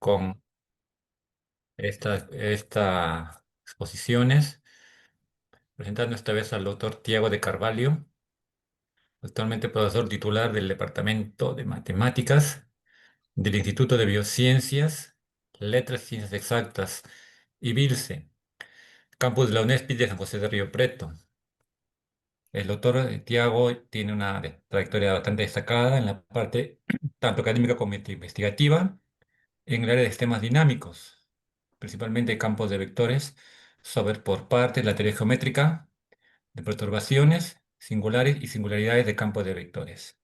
con estas exposiciones, presentando esta vez al doctor Tiago de Carvalho, actualmente profesor titular del Departamento de Matemáticas del Instituto de Biociencias, Letras y Ciencias Exactas, IBILCE, campus de la UNESPI de San José de Río Preto. El doctor Tiago tiene una trayectoria bastante destacada en la parte tanto académica como investigativa en el área de sistemas dinámicos, principalmente campos de vectores, sobre por parte de la teoría geométrica de perturbaciones singulares y singularidades de campos de vectores.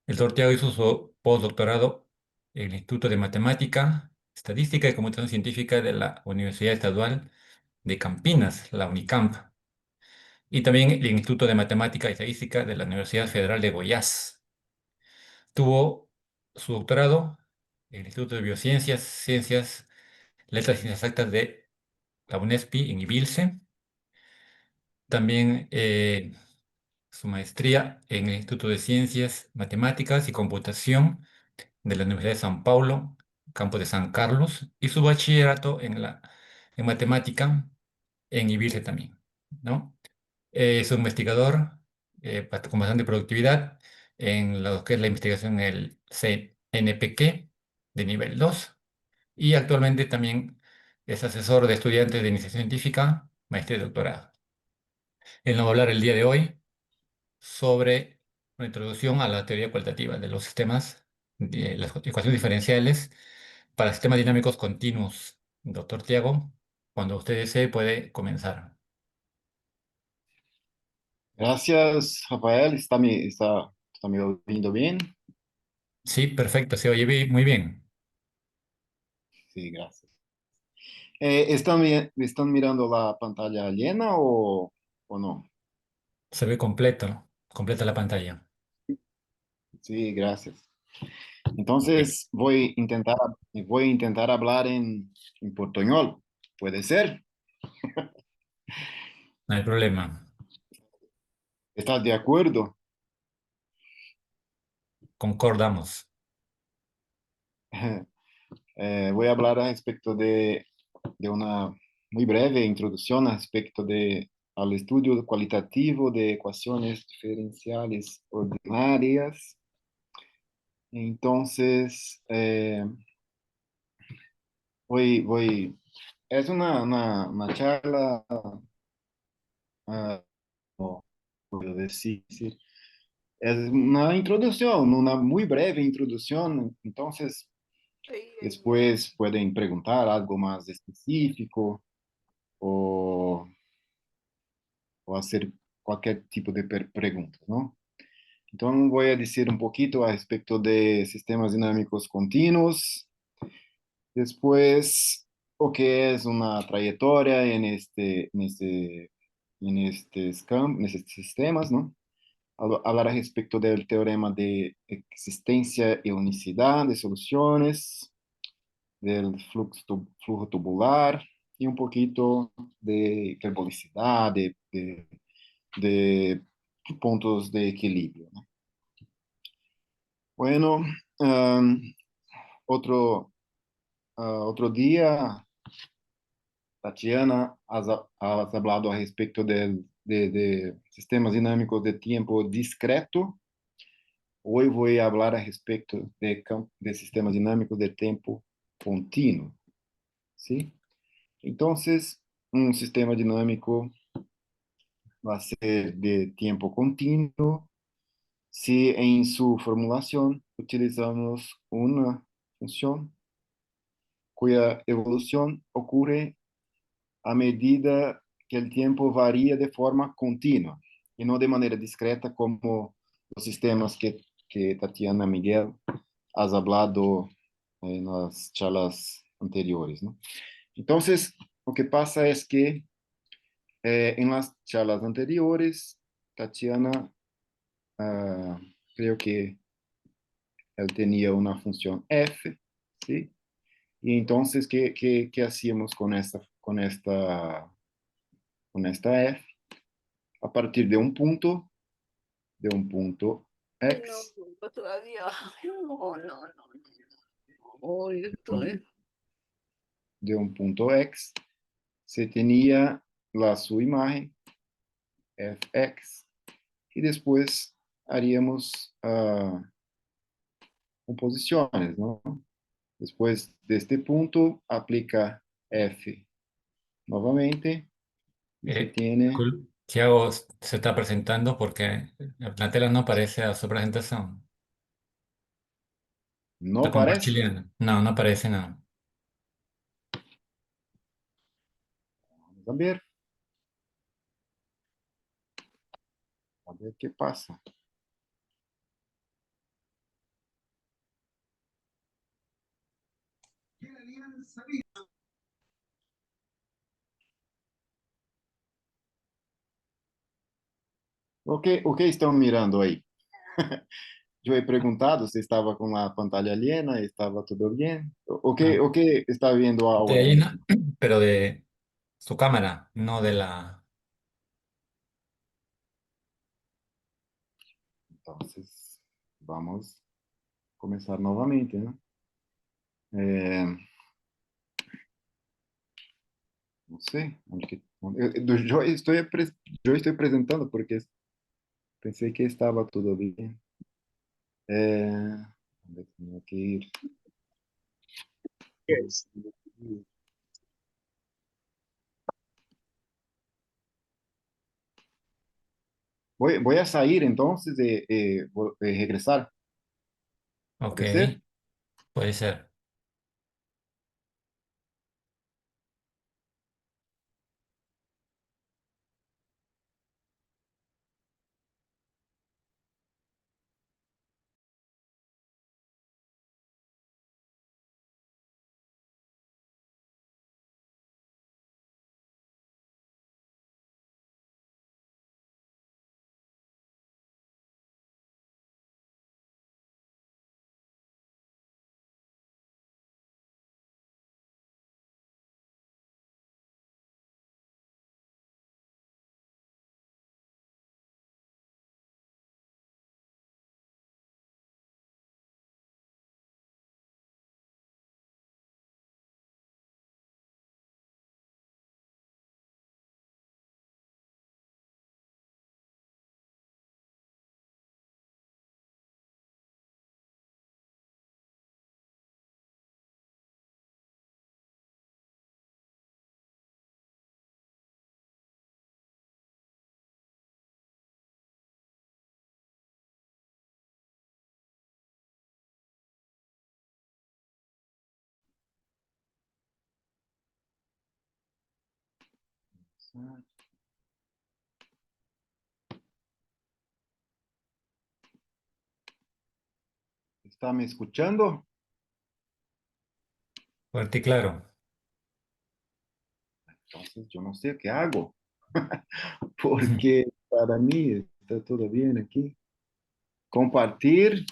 El doctor Tiago hizo su postdoctorado en el Instituto de Matemática, Estadística y Computación Científica de la Universidad Estadual de Campinas, la UNICAMP, y también el Instituto de Matemática y Estadística de la Universidad Federal de Goiás. Tuvo su doctorado en el Instituto de Biociencias, Ciencias, Letras y Ciencias Exactas de la UNESPI en IBILCE. También su maestría en el Instituto de Ciencias, Matemáticas y Computación de la Universidad de San Paulo, campo de San Carlos, y su bachillerato en matemática en IBILCE también, ¿no? Es un investigador con bastante productividad en lo que es la investigación en el CNPq de nivel 2 y actualmente también es asesor de estudiantes de iniciación científica, maestría y doctorado. Él nos va a hablar el día de hoy sobre una introducción a la teoría cualitativa de los sistemas, de las ecuaciones diferenciales para sistemas dinámicos continuos. Doctor Tiago, cuando usted desee puede comenzar. Gracias, Rafael. ¿Está me oyendo bien? Sí, perfecto, se oye muy bien. Sí, gracias. ¿Están mirando la pantalla llena o no? Se ve completo, completa la pantalla. Sí, gracias. Ok, Entonces voy a intentar hablar en portuñol. ¿Puede ser? no hay problema. ¿Estás de acuerdo? Concordamos. Voy a hablar a respecto de una muy breve introducción a respecto al estudio cualitativo de ecuaciones diferenciales ordinarias. Entonces, es una charla, ¿cómo puedo decir? Es una introducción, una muy breve introducción. Entonces, después pueden preguntar algo más específico o, o hacer cualquier tipo de pregunta, ¿no? Entonces, voy a decir un poquito a respecto de sistemas dinámicos continuos. Después, o que es una trayectoria en estos sistemas, ¿no? Hablar respecto del teorema de existencia y unicidad de soluciones, del flujo tubular y un poquito de hiperbolicidad, de puntos de equilibrio, ¿no? Bueno, um, otro, otro día Tatiana, has hablado a respecto de sistemas dinámicos de tiempo discreto. Hoy voy a hablar a respecto de sistemas dinámicos de tiempo continuo, ¿sí? Entonces, un sistema dinámico va a ser de tiempo continuo si en su formulación utilizamos una función cuya evolución ocurre a medida que el tiempo varía de forma continua y no de manera discreta como los sistemas que Tatiana Miguel has hablado en las charlas anteriores, ¿no? Entonces, lo que pasa es que en las charlas anteriores, Tatiana, ah, creo que él tenía una función f, ¿sí? Y entonces, ¿qué hacíamos con esta f? A partir de un punto No, x, todavía. No, no, no. de un punto X, se tenía su imagen fx y después haríamos composiciones, ¿no? Después de este punto aplica f nuevamente y se tiene, Tiago se está presentando porque la tela no aparece a su presentación. Está no parece, compartiendo. No, no aparece nada. vamos a ver qué pasa. O que estão mirando aí? Eu he preguntado se estava com a pantalla llena, estava tudo bem. Ah, O que está vendo de agora ahí no, mesmo? pero de su cámara, no de la... Então, vamos começar novamente, né? É, não sei onde que eu estou apresentando porque pensei que estava tudo bem. Onde é que tenho que ir? Voy a sair entonces regresar. Ok, ¿Puede ser? puede ser. ¿Está me escuchando? Fuerte y claro. Entonces yo no sé qué hago, porque para mí está todo bien aquí. Compartir,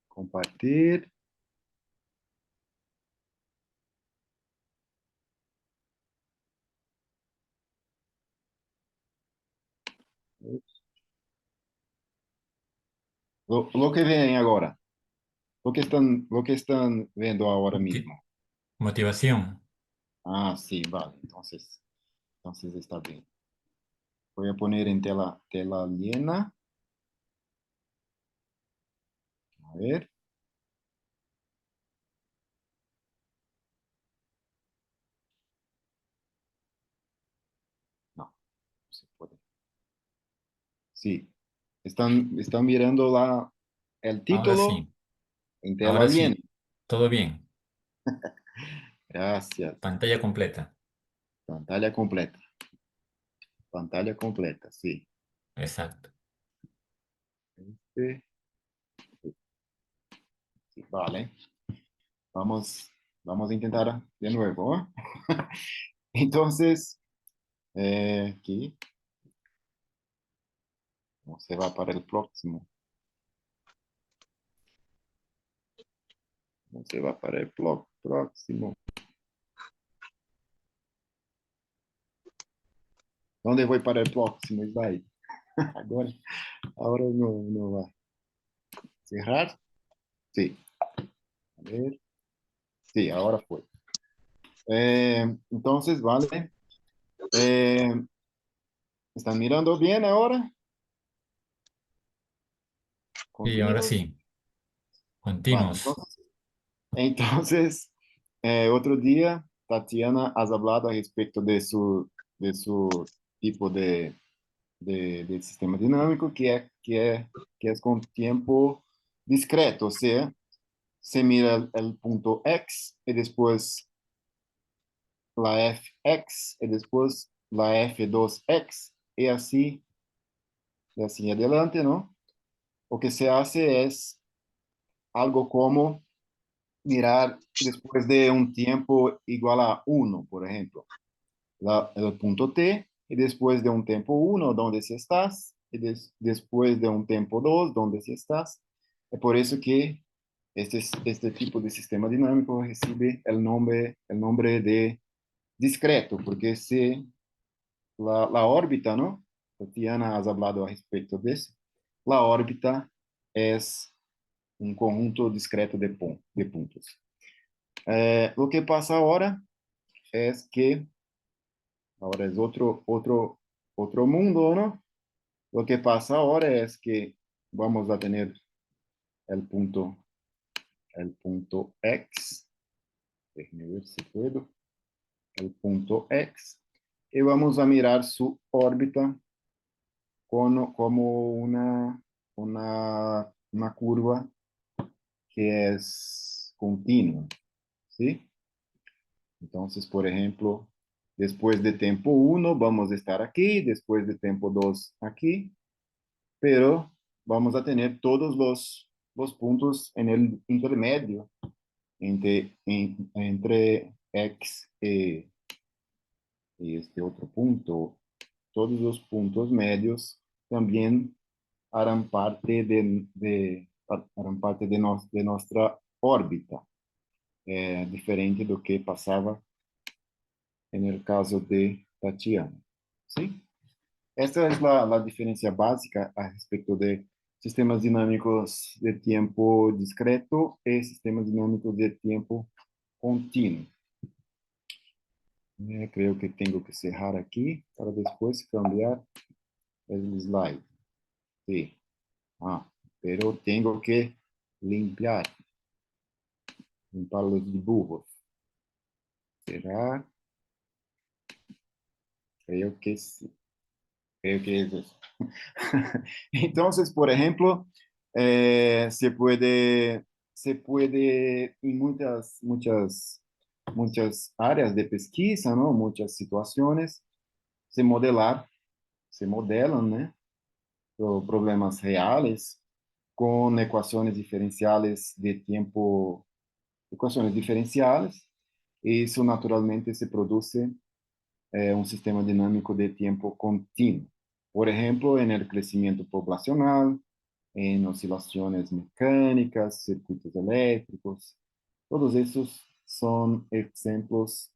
compartir. Lo que ven ahora, lo que están viendo ahora Moti- mismo. Motivación. Ah, sí, vale. Entonces está bien. Voy a poner en tela llena. A ver. No, no se puede. Sí, están mirando el Ahora título sí, en tela ahora llena. sí. Todo bien. Gracias. Pantalla completa. Pantalla completa. Pantalla completa, sí. Exacto. Este, sí, vale. Vamos, vamos a intentar de nuevo, ¿eh? Entonces, aquí, ¿cómo se va para el próximo? ¿Cómo se va para el próximo? ¿Dónde voy para el próximo slide? Ahora, ahora no va. ¿Cerrar? Sí. A ver. Sí, ahora fue. Entonces, vale. Eh, ¿Están mirando bien ahora? Y ahora ¿Continuos? sí, Vale, continuos. entonces, otro día, Tatiana, has hablado a respecto de su tipo de sistema dinámico, que es con tiempo discreto, o sea, se mira el punto X y después la Fx y después la F2x y así adelante, ¿no? Lo que se hace es algo como mirar después de un tiempo igual a uno, por ejemplo, el punto T, y después de un tiempo uno, ¿dónde si estás? Y después de un tiempo 2, ¿dónde si estás? Es por eso que este tipo de sistema dinámico recibe el nombre de discreto, porque si la órbita, ¿no? Tatiana, has hablado a respecto de eso. La órbita es un conjunto discreto de puntos. Lo que pasa ahora es que ahora es otro mundo, ¿no? Lo que pasa ahora es que vamos a tener el el punto X, déjenme ver si puedo, el punto X, y vamos a mirar su órbita como una curva que es continua, ¿sí? Entonces, por ejemplo, después de tiempo uno vamos a estar aquí, después de tiempo 2 aquí, pero vamos a tener todos los puntos en el intermedio entre X y este otro punto. Todos los puntos medios también harán parte de nuestra órbita, diferente do que pasaba en el caso de Tatiana. ¿Sí? Esta es la diferencia básica a respecto de sistemas dinámicos de tiempo discreto y sistemas dinámicos de tiempo continuo. Creo que tengo que cerrar aquí para después cambiar el slide. Sí. Ah, pero tengo que limpiar, limpar los dibujos. ¿Será? Creo que sí. Creo que es eso. Entonces, por ejemplo, se puede en muchas áreas de pesquisa, ¿no? Muchas situaciones, se modelar, se modelan, ¿no? Problemas reales con ecuaciones diferenciales de tiempo, ecuaciones diferenciales, y eso naturalmente se produce un sistema dinámico de tiempo continuo. Por ejemplo, en el crecimiento poblacional, en oscilaciones mecánicas, circuitos eléctricos. Todos esos son ejemplos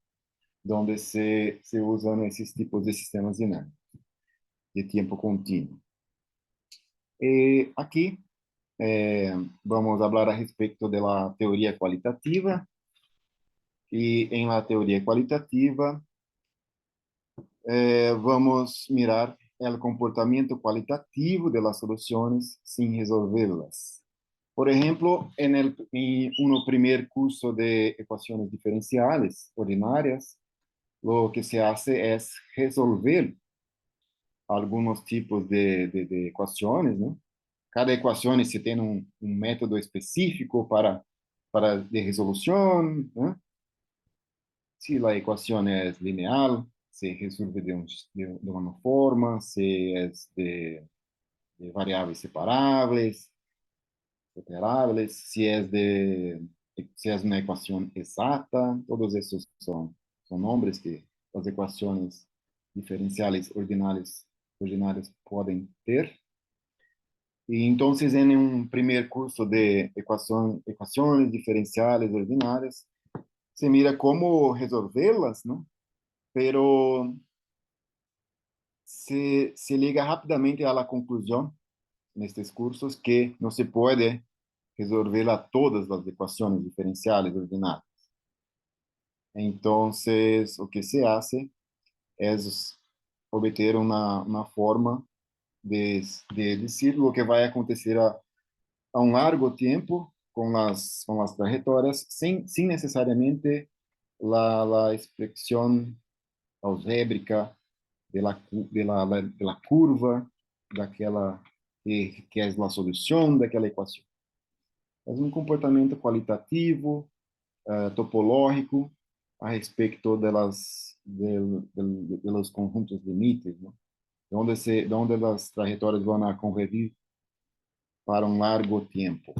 donde se usan esos tipos de sistemas dinámicos de tiempo continuo. Aquí vamos a hablar a respecto de la teoría cualitativa. Y en la teoría cualitativa vamos mirar el comportamiento cualitativo de las soluciones sin resolverlas. Por ejemplo, en un primer curso de ecuaciones diferenciales ordinarias, lo que se hace es resolver algunos tipos de ecuaciones, ¿no? Cada ecuación se tiene un método específico para de resolución, ¿no? Si la ecuación es lineal, se resuelve de una forma, si es de variables separables, si es una ecuación exacta, todos esos son nombres que las ecuaciones diferenciales ordinarias pueden ter. Y entonces en un primer curso de ecuaciones diferenciales ordinarias, se mira cómo resolverlas, ¿no? Pero se llega rápidamente a la conclusión en estos cursos que no se puede resolver todas as equações diferenciais ordenadas. Então, o que se hace é obter uma forma de dizer o que vai acontecer a um largo tempo com as trajetórias, sem necessariamente la expressão algébrica de la curva daquela que é a solução daquela equação. É um comportamento qualitativo, topológico, a respeito de los conjuntos limites, ¿no? Donde as trajetórias vão a convergir para um largo tempo.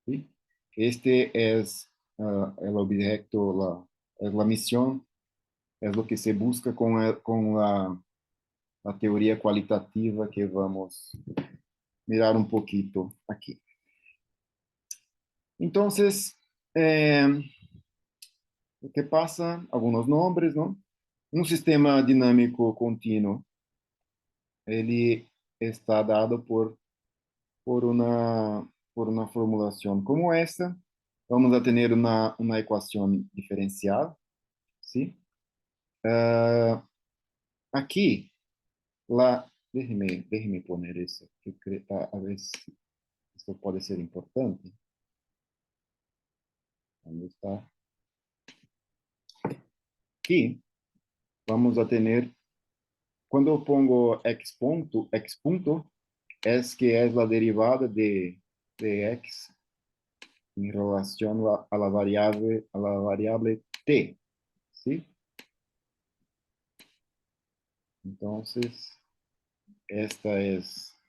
¿Sí? Este es el objeto, la misión, es lo que se busca con la teoría cualitativa que vamos mirar un poquito aquí. Entonces, ¿qué pasa? Algunos nombres, ¿no? Un sistema dinámico continuo, ele está dado por por una formulación como esta. Vamos a tener una ecuación diferencial, ¿sí? Aquí, déjeme poner eso, que a veces esto puede ser importante. ¿Dónde está? Aquí vamos a tener, cuando pongo x punto es que es la derivada de x en relación a la variable t, ¿sí? Entonces, esta es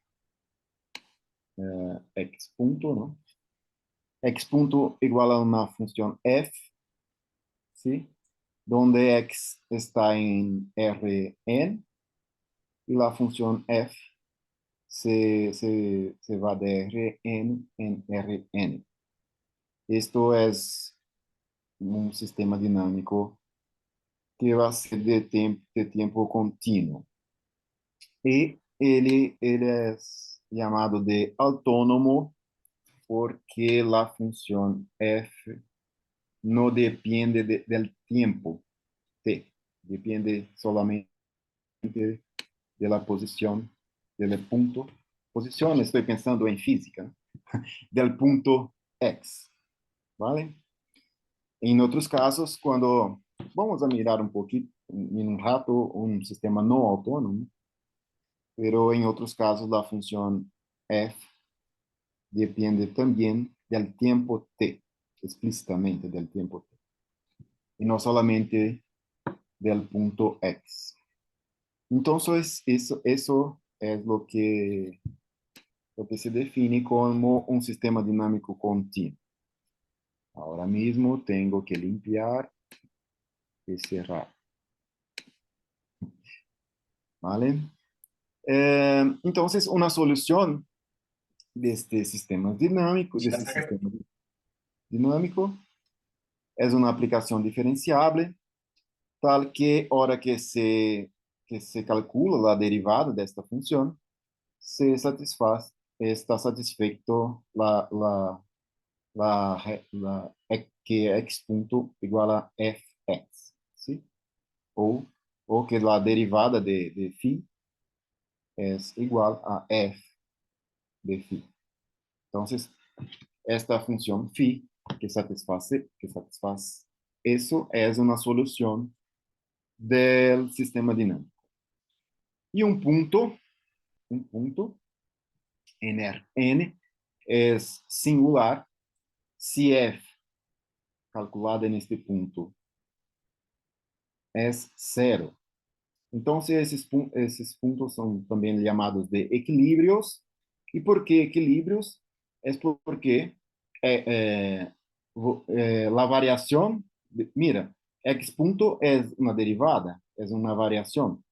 x punto, ¿no? X punto igual a una función f, ¿sí? Donde x está en Rn y la función f se va de Rn en Rn. Esto es un sistema dinámico que va a ser de tiempo continuo. Y él es llamado de autónomo porque la función f no depende del tiempo t, depende solamente de la posición del punto. Posición, estoy pensando en física, del punto x, ¿vale? En otros casos, cuando vamos a mirar un poquito, en un rato, un sistema no autónomo, pero en otros casos la función f depende también del tiempo t, explícitamente del tiempo t, y no solamente del punto x. Entonces, eso es lo que se define como un sistema dinámico continuo. Ahora mismo tengo que limpiar y cerrar. ¿Vale? Entonces, una solución de este sistema dinámico es una aplicación diferenciable, tal que hora que se calcula la derivada de esta función, está satisfecho que x punto igual a fx, ¿sí? O que la derivada de phi es igual a f de phi. Entonces, esta función phi que satisfaz eso es una solución del sistema dinámico. Y un punto n es singular si f calculada en este punto es cero. Entonces, esos puntos son también llamados de equilibrios. ¿Y por qué equilibrios? Es porque la variación, mira, x punto es una derivada, es una variación.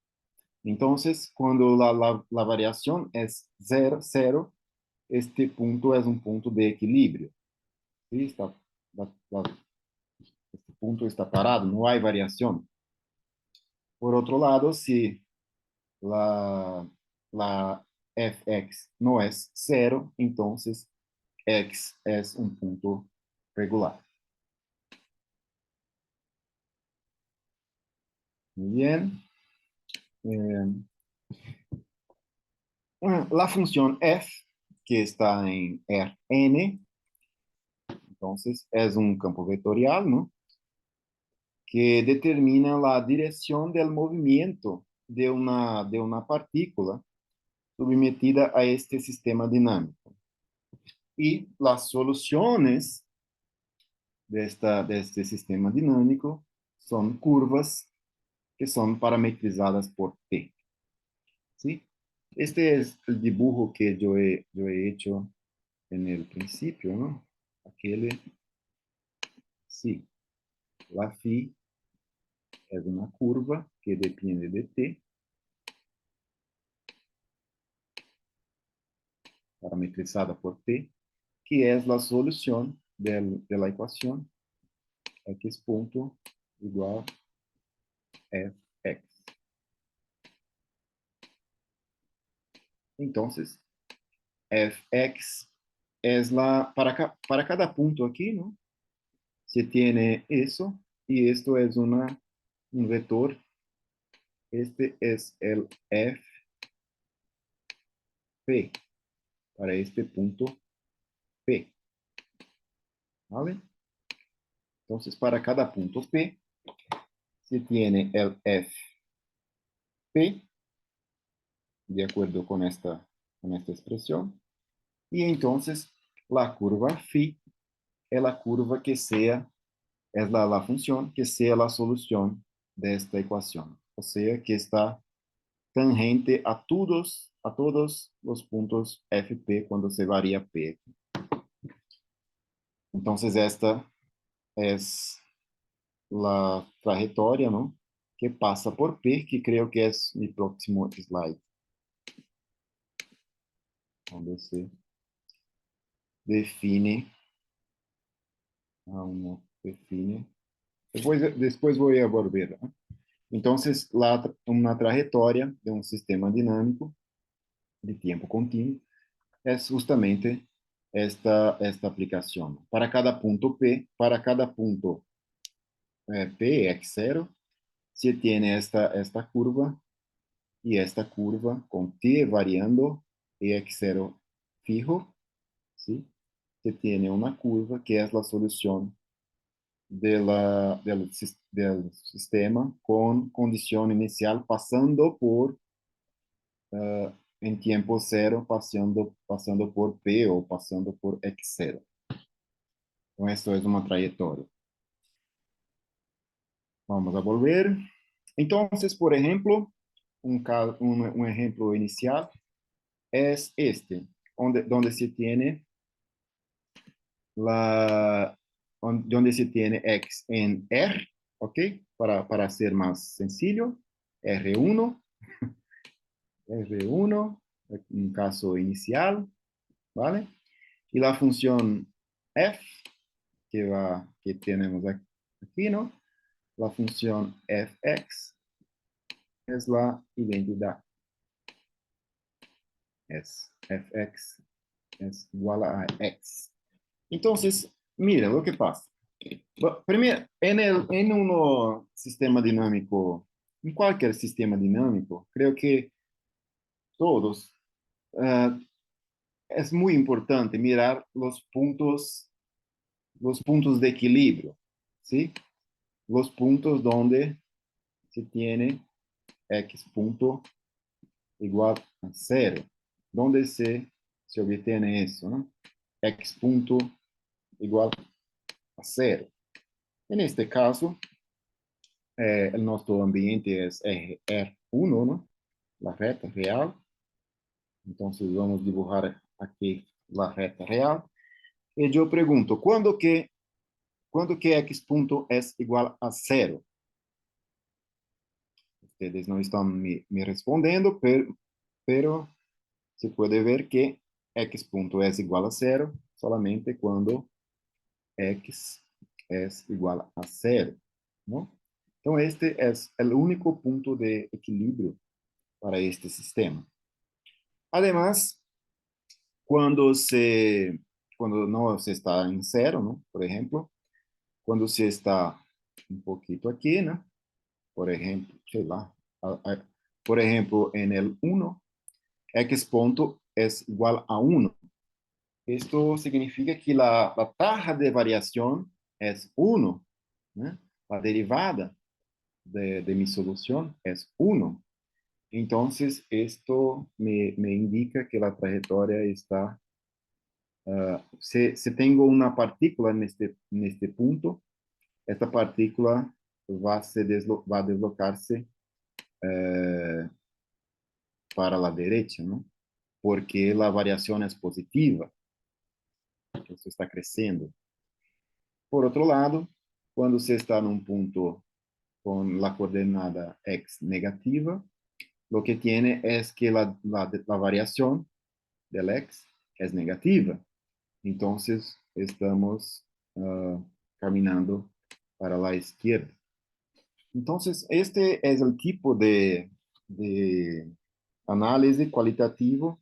Entonces, cuando la variación es cero, este punto es un punto de equilibrio. ¿Sí? Este punto está parado, no hay variación. Por otro lado, si la fx no es cero, entonces X es un punto regular. Muy bien. Eh, la función f, que está en Rn, entonces es un campo vectorial, ¿no? Que determina la dirección del movimiento de una partícula submetida a este sistema dinámico. Y las soluciones de este sistema dinámico son curvas que son parametrizadas por T. ¿Sí? Este es el dibujo que yo he hecho en el principio, ¿no? Aquel, sí, la phi es una curva que depende de T, parametrizada por T, que es la solución de la ecuación x punto igual fx. Entonces, fx es para cada punto aquí, ¿no? Se tiene eso y esto es un vector. Este es el fp para este punto P, ¿vale? Entonces, para cada punto P, se tiene el fp, de acuerdo con esta expresión, y entonces la curva phi es la curva que sea, es la función que sea la solución de esta ecuación. O sea, que está tangente a todos los puntos fp cuando se varía p. Entonces, esta es la trayectoria, ¿no? Que pasa por P, que creo que es mi próximo slide, donde se define, uno define. Después voy a volver, ¿no? Entonces, una trayectoria de un sistema dinámico de tiempo continuo es justamente esta aplicación. Para cada punto P, para cada punto P, x0, se tiene esta curva y esta curva con t variando y x0 fijo, ¿sí? Se tiene una curva que es la solución del sistema con condición inicial pasando por, en tiempo cero, pasando por P o pasando por x0. Então, esto es una trayectoria. Vamos a volver. Entonces, por ejemplo, un ejemplo inicial es este, donde se tiene donde se tiene x en R, ¿ok? Para ser más sencillo, R1, R1, un caso inicial, ¿vale? Y la función f, que tenemos aquí, ¿no? La función fx es la identidad. Fx es igual a x. Entonces, mira lo que pasa. Primero, en un sistema dinámico, en cualquier sistema dinámico, creo que todos, uh, es muy importante mirar los puntos de equilibrio, ¿sí? Los puntos donde se tiene x punto igual a cero, donde se obtiene eso, ¿no? X punto igual a cero. En este caso, el nuestro ambiente es R1, ¿no? La recta real. Entonces vamos a dibujar aquí la recta real. Y yo pregunto, ¿cuándo que x punto es igual a cero? Ustedes no están me respondiendo, pero se puede ver que x punto es igual a cero solamente cuando x es igual a cero, ¿no? Entonces, este es el único punto de equilibrio para este sistema. Además, cuando se, quando não se está em zero, ¿no? Por exemplo, quando se está um pouquinho aqui, né? Por exemplo, sei lá, por exemplo, en el 1, x ponto es igual a 1. Esto significa que la taja de variación es 1, ¿no? La derivada de mi solución es 1. Entonces, esto me indica que la trayectoria está, se tengo una partícula en este punto, esta partícula va a deslocarse para la derecha, ¿no? Porque la variación es positiva, esto está creciendo. Por otro lado, cuando se está en un punto con la coordenada x negativa, lo que tiene es que la variación del x es negativa. Entonces, estamos caminando para la izquierda. Entonces, este es el tipo de análisis cualitativo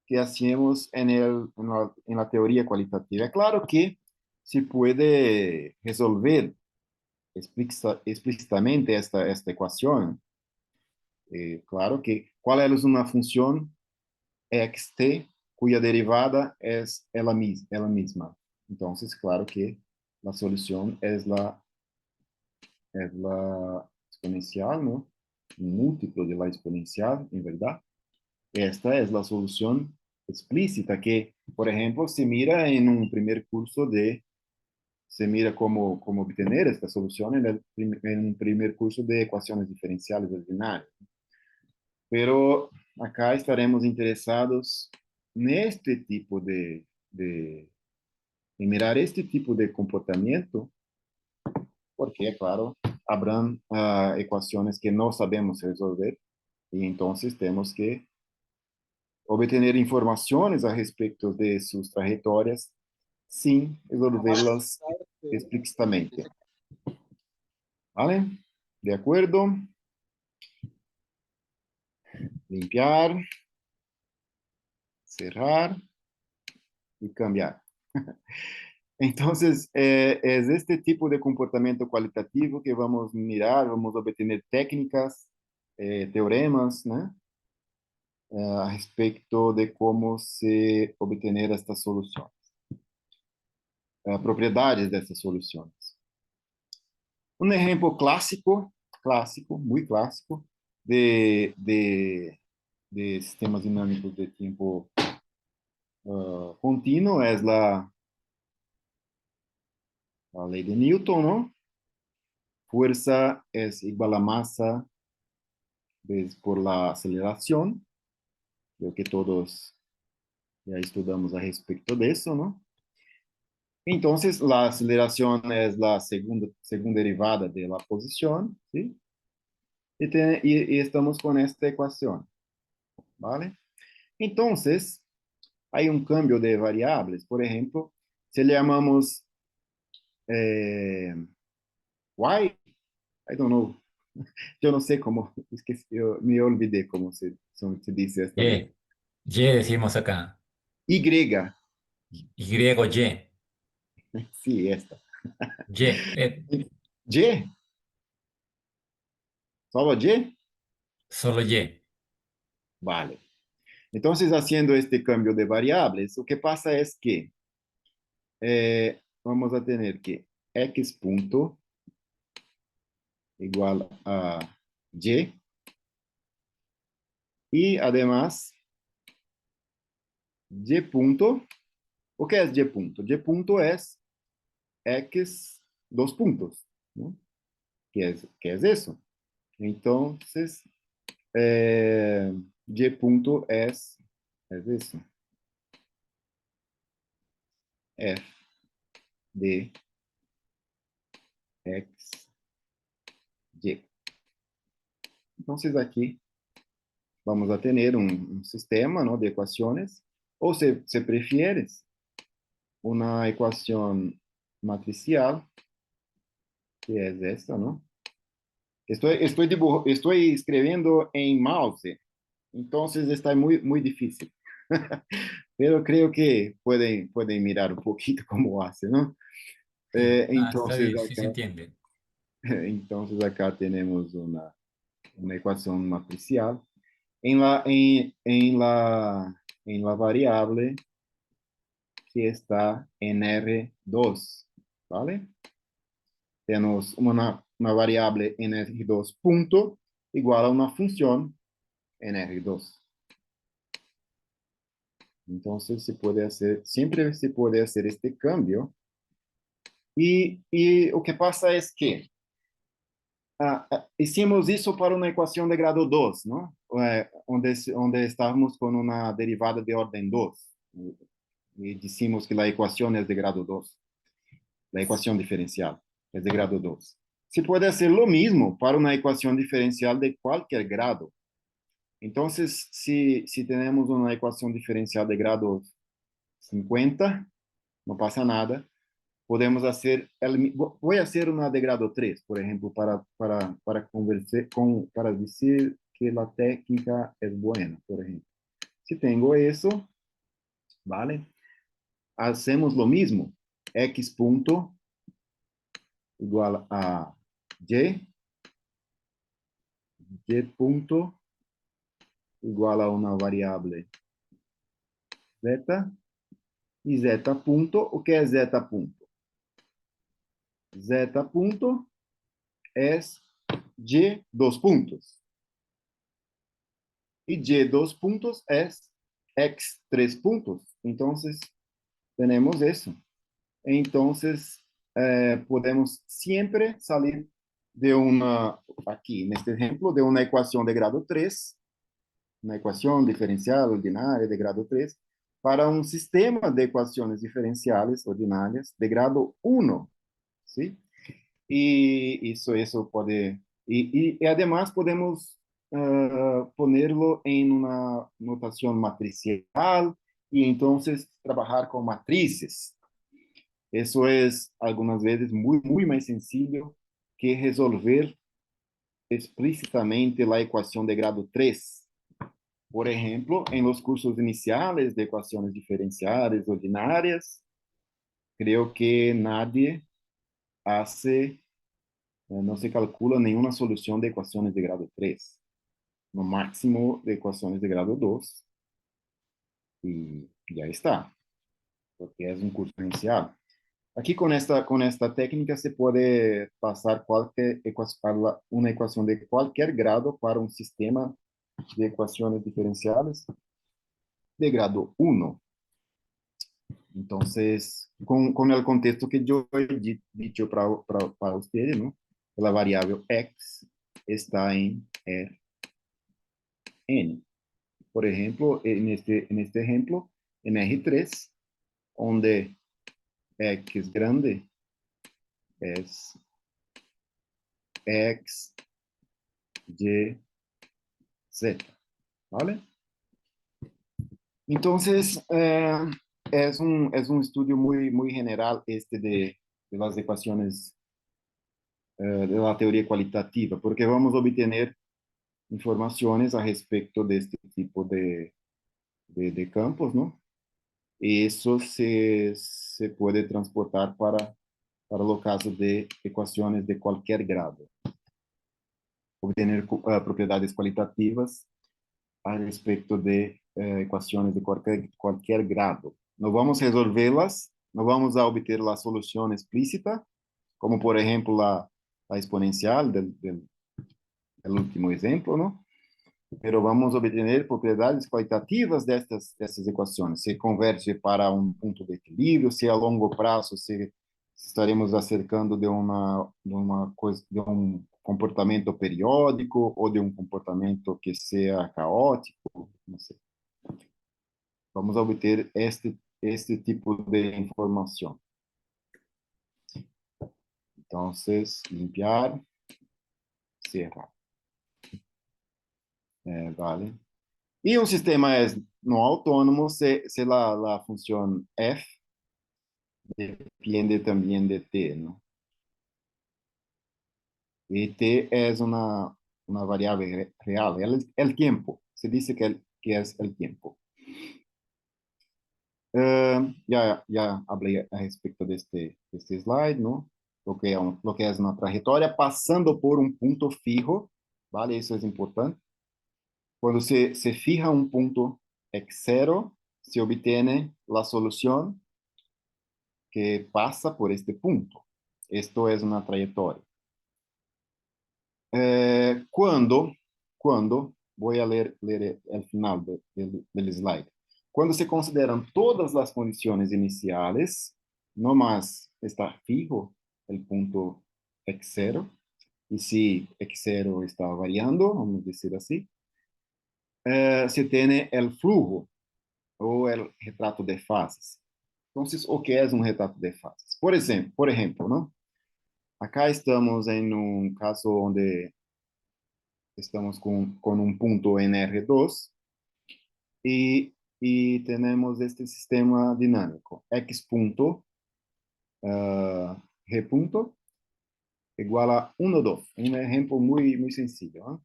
que hacemos en la teoría cualitativa. Es claro que se puede resolver explícitamente esta ecuación. Claro que, ¿cuál es una función xt cuya derivada es ela misma? Entonces, claro que la solución es la exponencial, ¿no? Un múltiplo de la exponencial, en verdad. Esta es la solución explícita que, por ejemplo, se mira en un primer curso se mira cómo obtener esta solución en un primer curso de ecuaciones diferenciales ordinarias. Pero acá estaremos interesados neste tipo de mirar este tipo de comportamiento, porque, claro, habrán ecuaciones que no sabemos resolver y entonces tenemos que obtener informaciones a respecto de sus trayectorias sin resolverlas explícitamente. ¿Vale? ¿De acuerdo? Limpiar, cerrar y cambiar. Entonces, es este tipo de comportamiento cualitativo que vamos a mirar, vamos a obtener técnicas, teoremas, ¿no? A respecto de cómo se obtener estas soluciones, propiedades dessas soluções. Um exemplo clássico, muito clássico, de sistemas dinâmicos de tempo contínuo é a lei de Newton, ¿no? Fuerza es igual a masa por la aceleración. Creo que todos ya estudiamos a respecto de eso, ¿no? Entonces, la aceleración es la segunda derivada de la posición, ¿sí? Y estamos con esta ecuación, ¿vale? Entonces, hay un cambio de variables. Por ejemplo, si le llamamos y, I don't know, yo no sé cómo, es que yo me olvidé cómo se dice esta letra. Y, Y decimos acá. Y, Y. sí, esta. Y. Y, solo Y, Solo Y. vale. Entonces, haciendo este cambio de variables, lo que pasa es que vamos a tener que x punto igual a y además y punto. ¿O qué es y punto? Y punto es x dos puntos, ¿no? ¿Qué es eso? Entonces, y punto es eso. F de x, y. Entonces, aquí vamos a tener un sistema, ¿no? De ecuaciones, o se prefieres, una ecuación matricial, que es esta, ¿no? Estoy escribiendo en mouse, entonces está muy difícil. pero creo que pueden mirar un poquito cómo hace, ¿no? Ah, está Entonces bien, sí acá, se entiende. entonces acá tenemos una ecuación matricial. En la variable que está en R2, ¿vale? Tenemos una variable en R2 punto igual a una función en R2. Entonces se puede hacer, siempre se puede hacer este cambio. Y lo que pasa es que hicimos eso para una ecuación de grado 2, ¿no? Onde estamos con una derivada de orden 2. Y decimos que la ecuación es de grado 2. La ecuación diferencial es de grado 2. Se puede hacer lo mismo para una ecuación diferencial de cualquier grado. Entonces, si tenemos una ecuación diferencial de grado 50, no pasa nada. Podemos hacer, voy a hacer una de grado 3, por ejemplo, para decir que la técnica es buena, por ejemplo. Si tengo eso, ¿vale? Hacemos lo mismo. X punto igual a y, y punto igual a una variable z, y z punto, o que é z punto? Z punto es y dos puntos. Y y dos puntos es x tres puntos. Entonces, tenemos eso. Entonces, podemos siempre salir de aquí en este ejemplo, de una ecuación de grado 3, una ecuación diferencial ordinaria de grado 3, para un sistema de ecuaciones diferenciales ordinarias de grado 1, ¿sí? Y eso puede, y además podemos ponerlo en una notación matricial y entonces trabajar con matrices. Eso es algunas veces muy más sencillo que resolver explícitamente la ecuación de grado 3. Por ejemplo, en los cursos iniciales de ecuaciones diferenciales ordinarias, creo que nadie hace, no se calcula ninguna solución de ecuaciones de grado 3, no máximo de ecuaciones de grado 2, y ya está, porque es un curso inicial. Aquí con esta técnica se puede pasar una ecuación de cualquier grado para un sistema de ecuaciones diferenciales de grado 1. Entonces, con el contexto que yo he dicho para ustedes, ¿no? La variable x está en Rn. Por ejemplo, en este ejemplo, en R3, donde x grande es x, y, z, ¿vale? Entonces, es un estudio muy general este de las ecuaciones de la teoría cualitativa, porque vamos a obtener informaciones a respecto de este tipo de campos, ¿no? Y eso se puede transportar para los casos de ecuaciones de cualquier grado, obtener propiedades cualitativas a respecto de ecuaciones de cualquier grado. No vamos a resolverlas, no vamos a obtener la solución explícita, como por ejemplo la exponencial del último ejemplo, ¿no? Pero vamos a obtener propiedades cualitativas de estas ecuaciones. Se converge para un punto de equilibrio, se a longo prazo se estaremos acercando de un comportamento periódico ou de um comportamento que seja caótico, não sei. Vamos obter este tipo de informação. Então, limpiar, cerrar. Vale. E um sistema é não autônomo se la função f depende também de t, ¿no? Y t es una variable real, el tiempo. Se dice que es el tiempo. Ya hablé a respecto de este slide, ¿no? Lo que es una trayectoria pasando por un punto fijo, ¿vale? Eso es importante. Cuando se fija un punto x0, se obtiene la solución que pasa por este punto. Esto es una trayectoria. Cuando, voy a leer el final del slide. Cuando se consideran todas las condiciones iniciales, no más está fijo el punto x0, y si x0 está variando, vamos a decir así, se tiene el flujo o el retrato de fases. Entonces, o que é um retrato de fases? Por exemplo, não? Acá estamos em um caso onde estamos com um ponto en R2 e temos este sistema dinâmico. X ponto, G ponto, igual a 1, 2. Um exemplo muito sencillo. ¿Eh?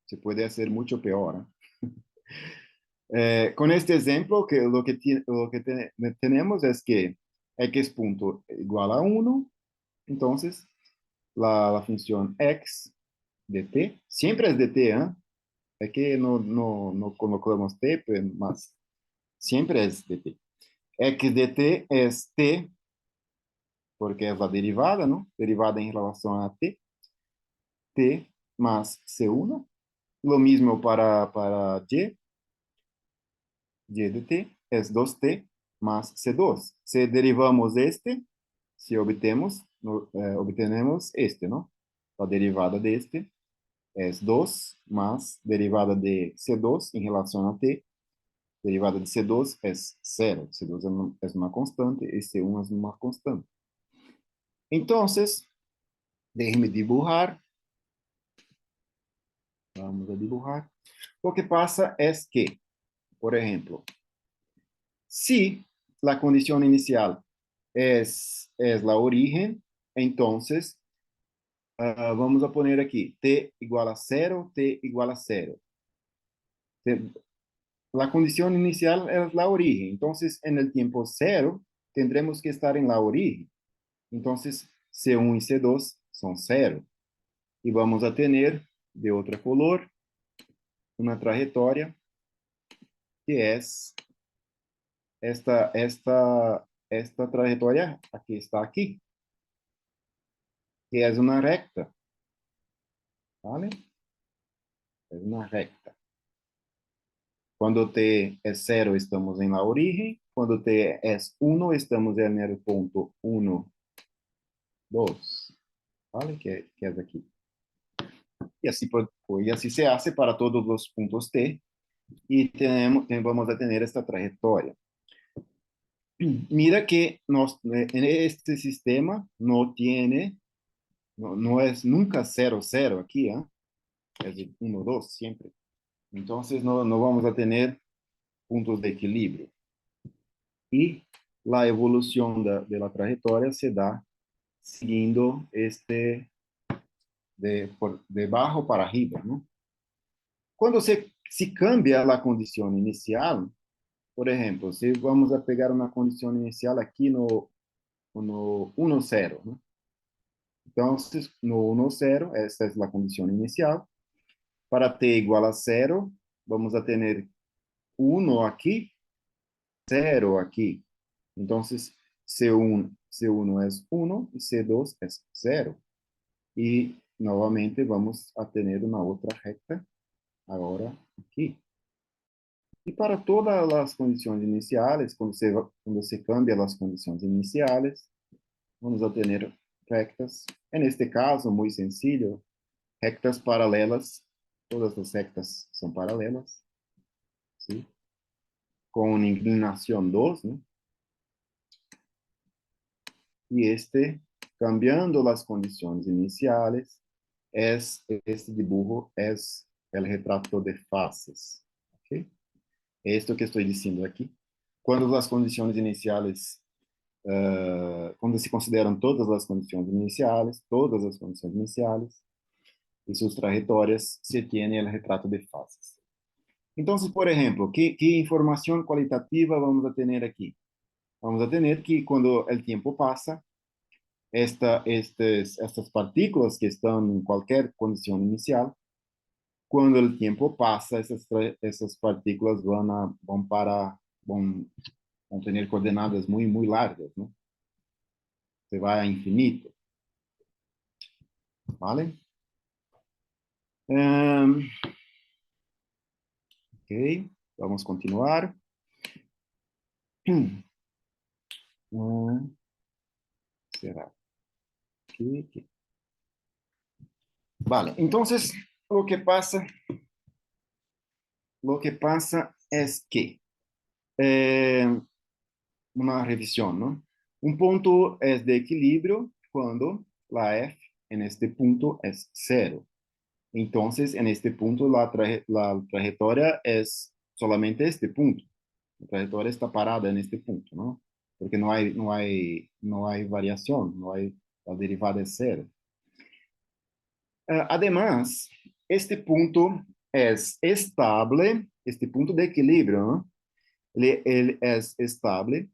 Se pode ser muito pior. ¿Eh? Con este ejemplo, que tenemos es que x punto igual a 1, entonces la función x de t, siempre es de t, ¿eh? Es que no colocamos t, pues más, siempre es de t. X de t es t, porque es la derivada, ¿no? Derivada en relación a t más c1. Lo mismo para y de t es 2t más c2. Si derivamos este, si obtenemos este, ¿no? La derivada de este es 2 más derivada de c2 en relación a t. Derivada de c2 es 0. C2 es una constante y c1 es una constante. Entonces, déjenme dibujar. Vamos a dibujar. Lo que pasa es que, por ejemplo, si la condición inicial es la origen, entonces vamos a poner aquí t igual a 0, t igual a 0. La condición inicial es la origen, entonces en el tiempo 0 tendremos que estar en la origen. Entonces C1 y C2 son 0. Y vamos a tener de otro color una trayectoria que es esta trayectoria que está aquí, que es una recta, ¿vale? Es una recta. Cuando t es 0, estamos en la origen. Cuando t es 1, estamos en el punto 1, 2, ¿vale? Que es aquí. Y así se hace para todos los puntos t. Y vamos a tener esta trayectoria. Mira que en este sistema no es nunca 0, 0 aquí, ¿eh? Es de 1, 2 siempre. Entonces no vamos a tener puntos de equilibrio. Y la evolución de la trayectoria se da siguiendo de bajo para arriba, ¿no? Cuando se cambia la condición inicial, por ejemplo, si vamos a pegar una condición inicial aquí no 1, 0, ¿no? Entonces, no 1, 0, esta es la condición inicial. Para t igual a 0, vamos a tener 1 aquí, 0 aquí. Entonces, C1 es 1 y C2 es 0. Y nuevamente vamos a tener una otra recta ahora aquí. Y para todas las condiciones iniciales, cuando se cambian las condiciones iniciales, vamos a tener rectas. En este caso, muy sencillo, rectas paralelas. Todas las rectas son paralelas, ¿sí? Con inclinación 2, ¿no? Y cambiando las condiciones iniciales, este dibujo es el retrato de fases. ¿Ok? Esto que estoy diciendo aquí. Cuando las condiciones iniciales, cuando se consideran todas las condiciones iniciales y sus trayectorias, se tiene el retrato de fases. Entonces, por ejemplo, ¿qué información cualitativa vamos a tener aquí? vamos a tener que cuando el tiempo pasa, estas partículas que están en cualquier condición inicial, cuando el tiempo pasa, esas partículas van a tener coordenadas muy, muy largas, ¿no? Se va a infinito, ¿vale? Um, ok, vamos a continuar. Será que... Vale, entonces lo que pasa es que eh, una revisión, ¿no? Un punto es de equilibrio cuando la F en este punto es cero. Entonces, en este punto, la trayectoria es solamente este punto. La trayectoria está parada en este punto, ¿no? Porque no hay variación, la derivada es cero. Además, este punto es estable, este punto de equilibrio, ¿no? Él es estable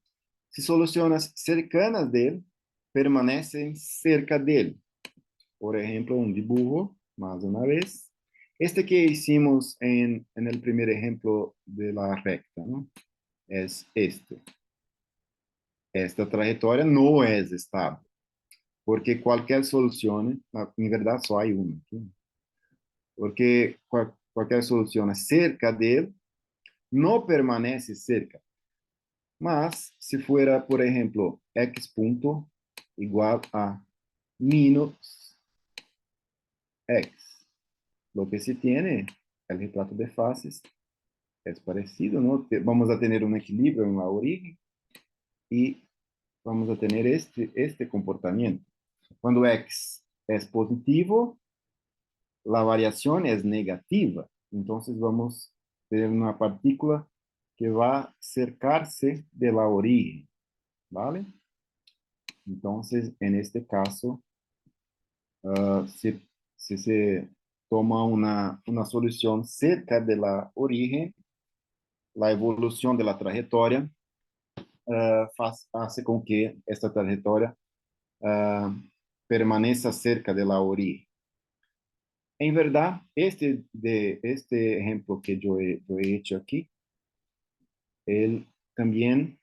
si soluciones cercanas de él permanecen cerca de él. Por ejemplo, un dibujo, más una vez. Este que hicimos en el primer ejemplo de la recta, ¿no? Es este. Esta trayectoria no es estable, porque cualquier solución, en verdad solo hay una, ¿sí? Porque cualquier solución cerca de él no permanece cerca. Mas, si fuera, por ejemplo, x punto igual a menos x, lo que se tiene, el retrato de fases es parecido, ¿no? Vamos a tener un equilibrio en la origen y vamos a tener este comportamiento. Cuando x es positivo, la variación es negativa. Entonces vamos a tener una partícula que va a acercarse de la origen, ¿vale? Entonces, en este caso, si se toma una solución cerca de la origen, la evolución de la trayectoria hace con que esta trayectoria permaneça cerca de la origen. En verdad, este ejemplo que yo he hecho aquí, él también,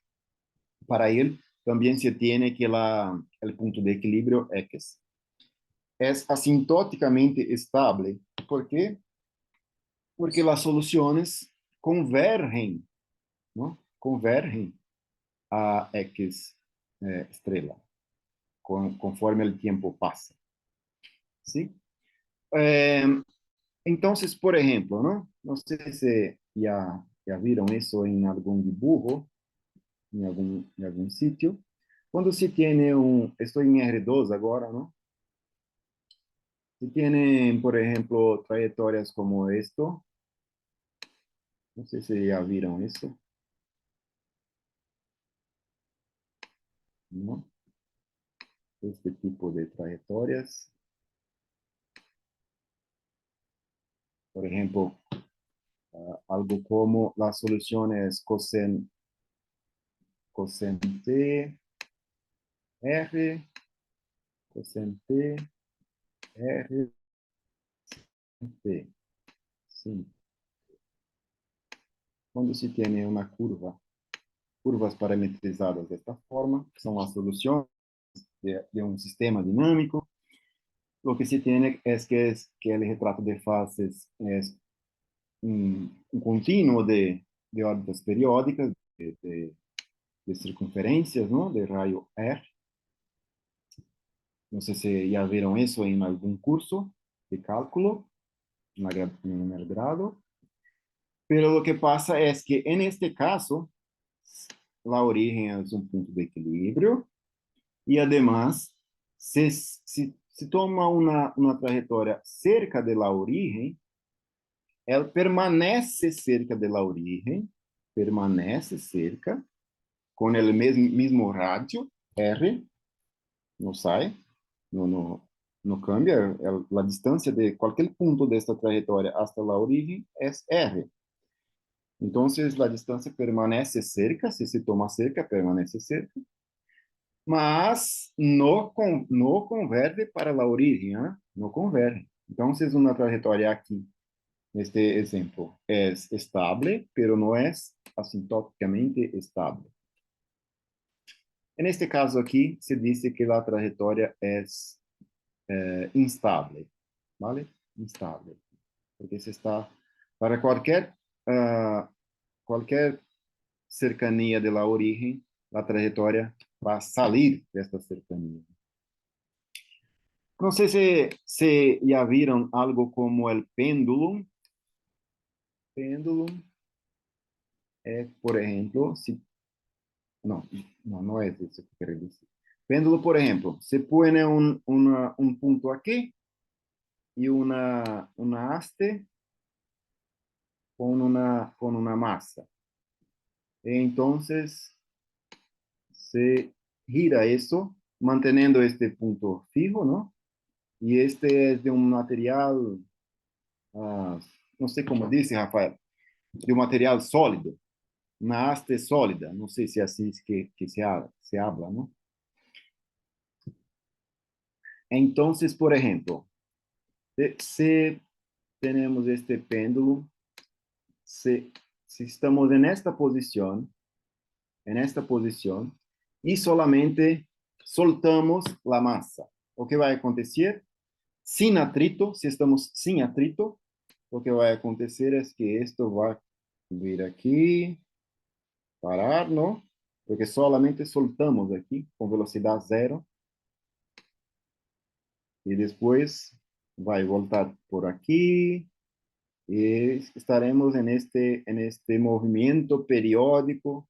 para él, también se tiene que el punto de equilibrio X es asintóticamente estable. ¿Por qué? Porque las soluciones convergen, ¿no? Convergen a X estrella conforme el tiempo pasa, ¿sí? Eh, entonces, por ejemplo, ¿no? No sé si ya vieron eso en algún dibujo, en algún sitio. Cuando se tiene estoy en R2 ahora, ¿no? Si tienen, por ejemplo, trayectorias como esto, no sé si ya vieron eso, ¿no? Este tipo de trayectorias. Por ejemplo, algo como las soluciones coseno T, R, coseno T, R, T. Sí. Cuando se tiene una curvas parametrizadas de esta forma, que son las soluciones de un sistema dinámico, lo que se tiene es que el retrato de fases es un continuo de órbitas periódicas, de circunferencias, ¿no? De rayo R. No sé si ya vieron eso en algún curso de cálculo, en el grado. Pero lo que pasa es que en este caso, la origen es un punto de equilibrio y además, se toma una trayectoria cerca de la origen, ela permanece cerca de la origen, permanece cerca, com o mesmo radio, R, não sai, não cambia, a distância de qualquer ponto desta trajetória hasta la origem é R. Entonces, la distancia permanece cerca, si se toma cerca, permanece cerca, mas no converge para la origen, ¿ah? No converge. Entonces, una trayectoria aquí, este ejemplo, es estable, pero no es asintóticamente estable. En este caso aquí, se dice que la trayectoria es instable, ¿vale? Instable, porque se está, para cualquier cercanía de la origen, la trayectoria va a salir de esta cercanía. No sé si ya vieron algo como el péndulo. Péndulo es, por ejemplo, si, no es eso que quiero decir. Péndulo, por ejemplo, se pone un punto aquí y una haste con una masa. Entonces, se gira eso, manteniendo este punto fijo, ¿no? Y este es de un material, ah, no sé cómo dice, Rafael, de un material sólido, una haste sólida, no sé si así es que se habla, ¿no? Entonces, por ejemplo, si tenemos este péndulo, si, si estamos en esta posición, y solamente soltamos la masa, o que vai acontecer? Sin atrito, si estamos sin atrito, lo que va a acontecer es que esto va a vir aquí, parar, ¿no? Porque solamente soltamos aquí con velocidad cero y después va a voltar por aquí y estaremos en este movimiento periódico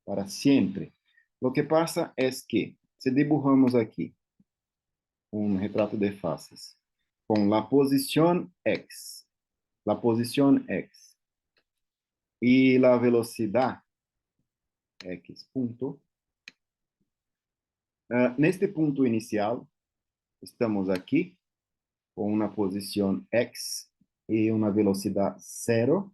para siempre. Lo que pasa es que si dibujamos aquí un retrato de faces con la posición X y la velocidad X punto, neste punto inicial, estamos aqui com uma posição X e uma velocidade zero.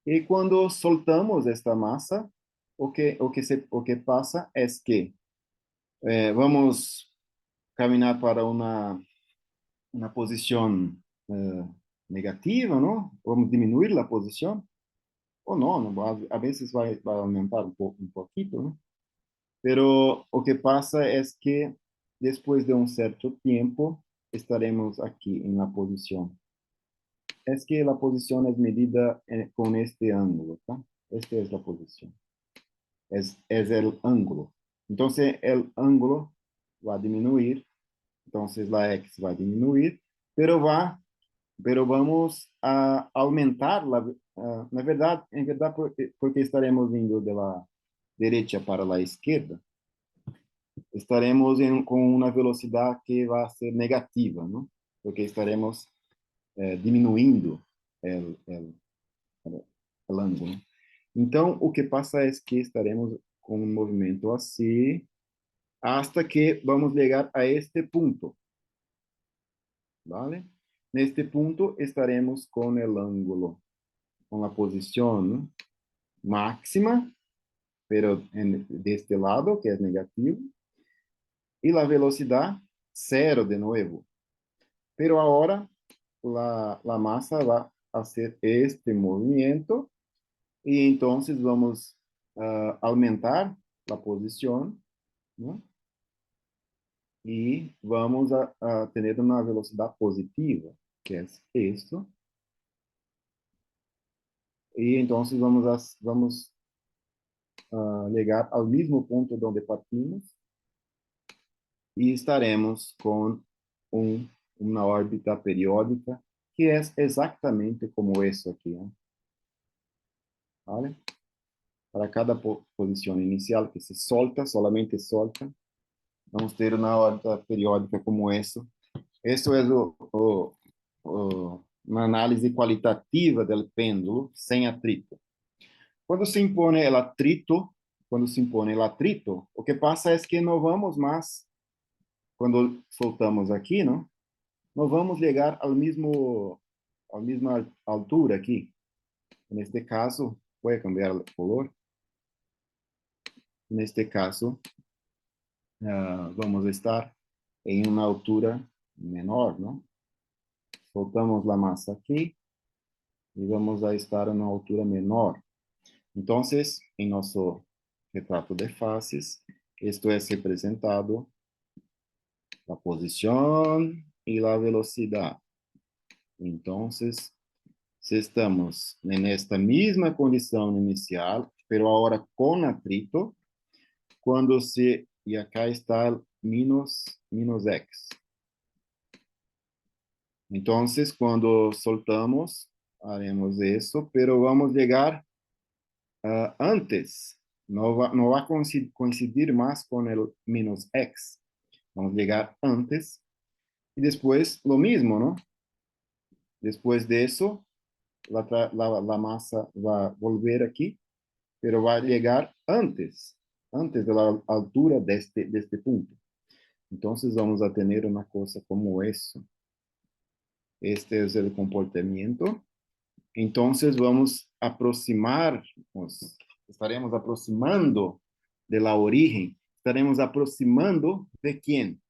E quando soltamos esta massa, o que passa é que vamos caminhar para uma posição negativa, não? Vamos diminuir a posição, ou não, a vezes vai aumentar um pouquinho, né? Pero o que pasa es que después de un cierto tiempo estaremos aquí en la posición. Es que la posición es medida con este ángulo, ¿tá? Esta es la posición. Es el ángulo. Entonces el ángulo va a disminuir, entonces la X va a disminuir, pero vamos a aumentar na verdade, em verdade, porque estaremos vindo de la derecha para la izquierda, estaremos com uma velocidade que vai ser negativa, não? Porque estaremos diminuindo o ângulo. Então, o que passa é que estaremos com um movimento assim, hasta que vamos chegar a este ponto, ¿vale? Neste ponto estaremos com o ângulo, com a posição máxima, pero deste lado, que é negativo, e a velocidade zero de novo. Pero ahora la masa va a hacer este movimiento y entonces vamos a aumentar la posición, ¿no? Y vamos a tener una velocidad positiva, que es esto. Y entonces vamos a llegar al mismo punto donde partimos y estaremos con una órbita periódica que es exactamente como eso aquí, ¿no? ¿Vale? Para cada posição inicial que se solta, solamente solta, vamos ter uma órbita periódica como essa. Isso é uma análise qualitativa do pêndulo sem atrito. Quando se impõe o atrito, o que passa é que não vamos mais, quando soltamos aqui, não vamos chegar ao mesmo, à mesma altura aqui. En este caso, voy a cambiar el color. En este caso, vamos a estar en una altura menor, ¿no? Soltamos la masa aquí y vamos a estar en una altura menor. Entonces, en nuestro retrato de faces, esto es representado la posición y la velocidad. Entonces, si estamos en esta misma condición inicial, pero ahora con atrito, cuando se, y acá está el menos x. Entonces, cuando soltamos, haremos eso, pero vamos a llegar antes. No va a coincidir más con el menos x. Vamos a llegar antes. Y después lo mismo, ¿no? Después de eso, la masa va a volver aquí, pero va a llegar antes de la altura de este punto. Entonces vamos a tener una cosa como eso. Este es el comportamiento. Entonces vamos a aproximarnos, estaremos aproximando de la origen, estaremos aproximando de quién?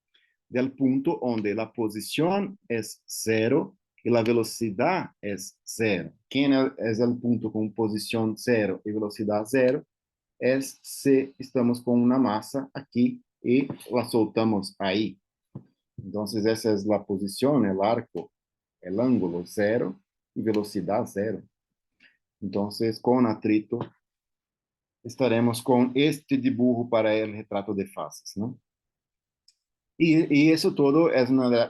Del punto donde la posición es cero y la velocidad es cero. ¿Quién es el punto con posición cero y velocidad cero? Es si estamos con una masa aquí y la soltamos ahí. Entonces esa es la posición, el arco, el ángulo cero y velocidad cero. Entonces con atrito estaremos con este dibujo para el retrato de faces, ¿no? Y eso todo es una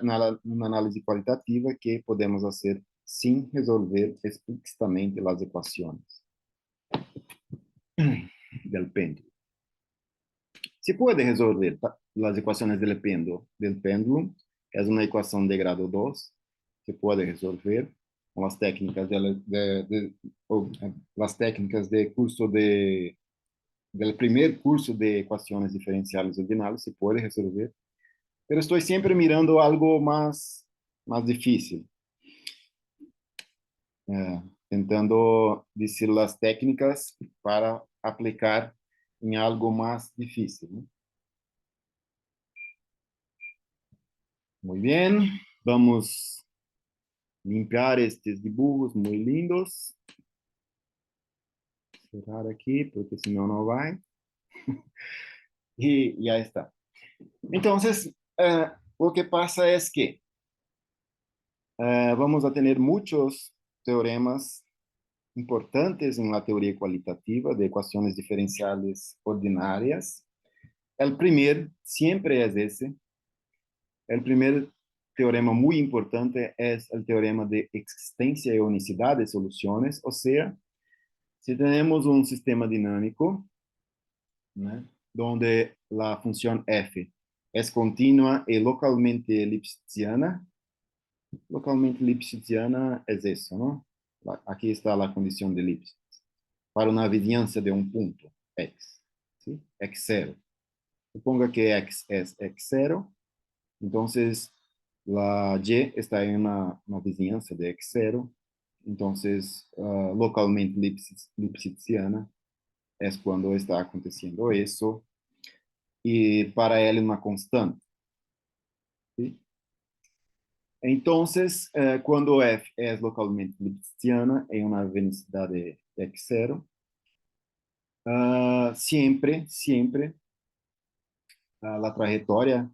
análisis cualitativa que podemos hacer sin resolver explícitamente las ecuaciones del péndulo. Se puede resolver las ecuaciones del péndulo, es una ecuación de grado 2, se puede resolver con las técnicas las técnicas de curso del primer curso de ecuaciones diferenciales ordinales, se puede resolver, pero estoy siempre mirando algo más difícil, tentando decir las técnicas para aplicar en algo más difícil, ¿no? Muy bien, vamos a limpiar estos dibujos muy lindos. Cerrar aquí, porque si no, no va. Y ya está. Entonces, lo que pasa es que vamos a tener muchos teoremas importantes en la teoría cualitativa de ecuaciones diferenciales ordinarias. El primer siempre es ese. El primer teorema muy importante es el teorema de existencia y unicidad de soluciones, o sea, si tenemos un sistema dinámico, ¿no?, donde la función f es continua y localmente Lipschitziana es eso, ¿no? Aquí está la condición de Lipschitz. Para una vizinhança de un punto, x, ¿sí? X0. Suponga que x es x0, entonces la y está en una vizinhança de x0, entonces localmente Lipschitziana es cuando está aconteciendo eso, y para ela una constante, ¿sí? Entonces, cuando f es localmente Lipschitziana en una velocidad de x0, siempre la trayectoria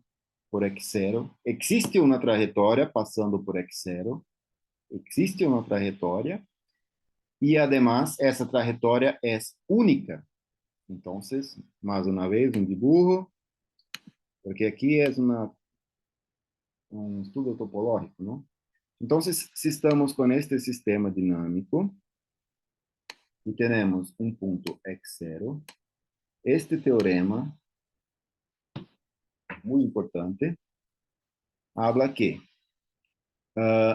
por x0, existe una trayectoria pasando por x0, existe una trayectoria y además esa trayectoria es única. Entonces, más una vez, un dibujo, porque aquí es un estudio topológico, ¿no? Entonces, si estamos con este sistema dinámico y tenemos un punto x0, este teorema, muy importante, habla que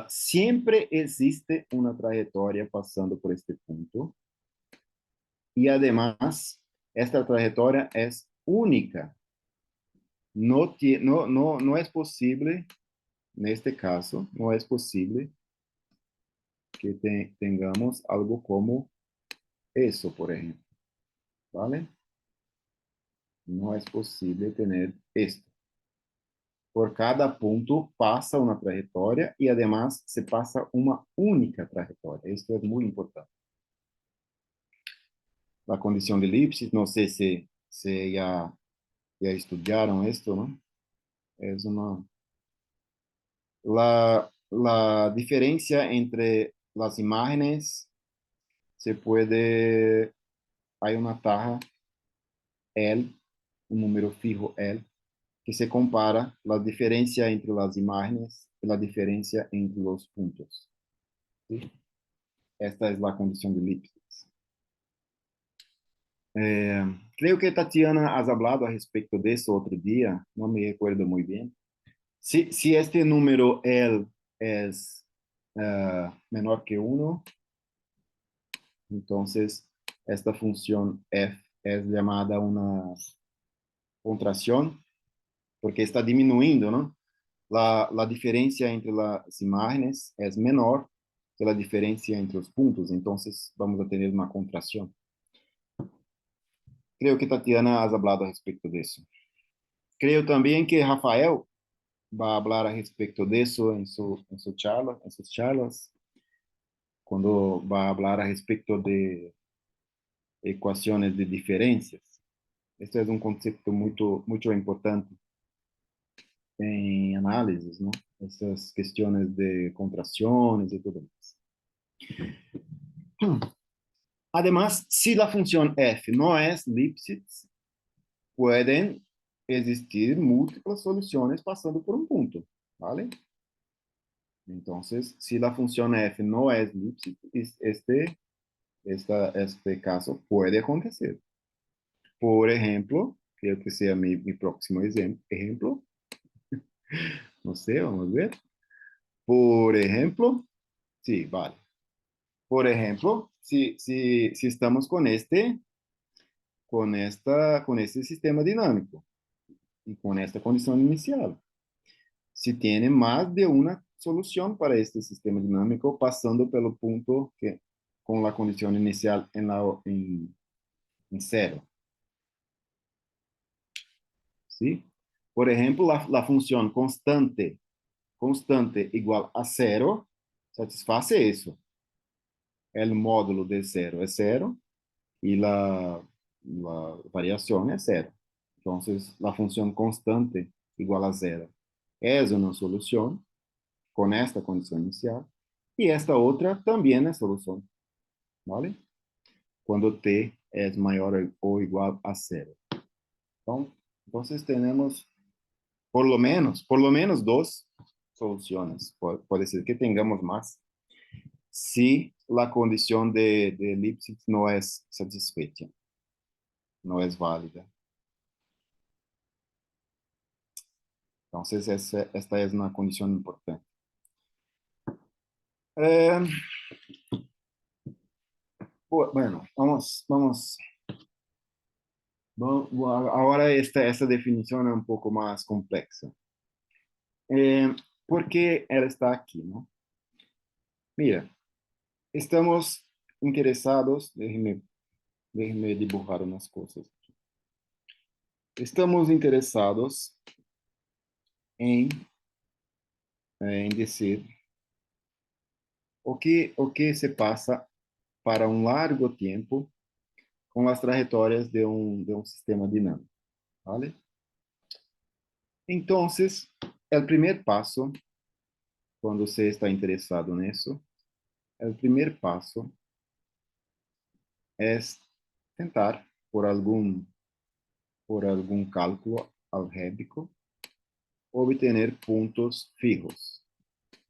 siempre existe una trayectoria pasando por este punto y además esta trayectoria es única. No es posible, en este caso, no es posible que tengamos algo como eso, por ejemplo, ¿vale? No es posible tener esto. Por cada punto pasa una trayectoria y además se pasa una única trayectoria. Esto es muy importante. La condición de elipsis, no sé si ya estudiaron esto, ¿no? Es una, la diferencia entre las imágenes se puede, hay una taja L, un número fijo L, que se compara la diferencia entre las imágenes y la diferencia entre los puntos. ¿Sí? Esta es la condición de elipsis. Creo que Tatiana has hablado a respecto de eso otro día, no me recuerdo muy bien. Si este número L es menor que 1, entonces esta función f es llamada una contracción porque está disminuyendo, ¿no? La diferencia entre las imágenes es menor que la diferencia entre los puntos, entonces vamos a tener una contracción. Creo que Tatiana has hablado a respecto de eso. Creo también que Rafael va a hablar a respecto de eso en sus charlas, cuando va a hablar a respecto de ecuaciones de diferencias. Este es un concepto muy importante en análisis, ¿no? Estas cuestiones de contracciones y todo más. Además, si la función f no es Lipschitz, pueden existir múltiples soluciones pasando por un punto, ¿vale? Entonces, si la función f no es Lipschitz, este caso puede acontecer. Por ejemplo, creo que sea mi próximo ejemplo, no sé, vamos a ver. Por ejemplo, sí, vale. Por ejemplo, si estamos con este sistema dinámico y con esta condición inicial, si tiene más de una solución para este sistema dinámico pasando pelo punto que con la condición inicial en cero, ¿sí? Por ejemplo, la función constante igual a cero satisface eso. El módulo de cero es cero y la variación es cero. Entonces, la función constante igual a cero es una solución con esta condición inicial y esta otra también es solución, ¿vale? Cuando t es mayor o igual a cero. Entonces tenemos por lo menos dos soluciones. Puede ser que tengamos más si la condición de Lipschitz no es satisfecha, no es válida. Entonces, esta es una condición importante. Eh, bueno, ahora esta definición es un poco más compleja. ¿Por qué ela está aquí, no? Mira, estamos interesados, déjenme dibujar unas cosas. Estamos interessados em dizer o que se passa para um largo tempo com as trajetórias de um sistema dinâmico, ¿vale? Então, o primeiro passo, quando você está interessado nisso, o primeiro passo é tentar, por algum cálculo algébrico, obter pontos fijos,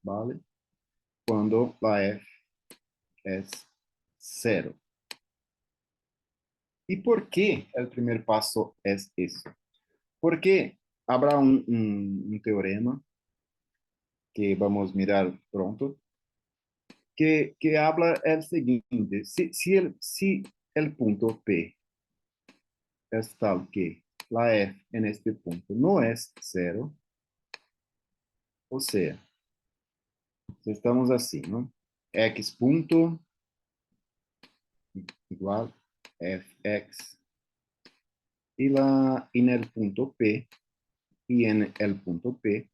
¿vale? Quando a f é zero. E por que o primeiro passo é isso? Porque habrá um teorema que vamos mirar pronto, que habla el siguiente: si el punto P es tal que la f en este punto no es cero, o sea, estamos así, ¿no? x punto igual fx en el punto P y en el punto P,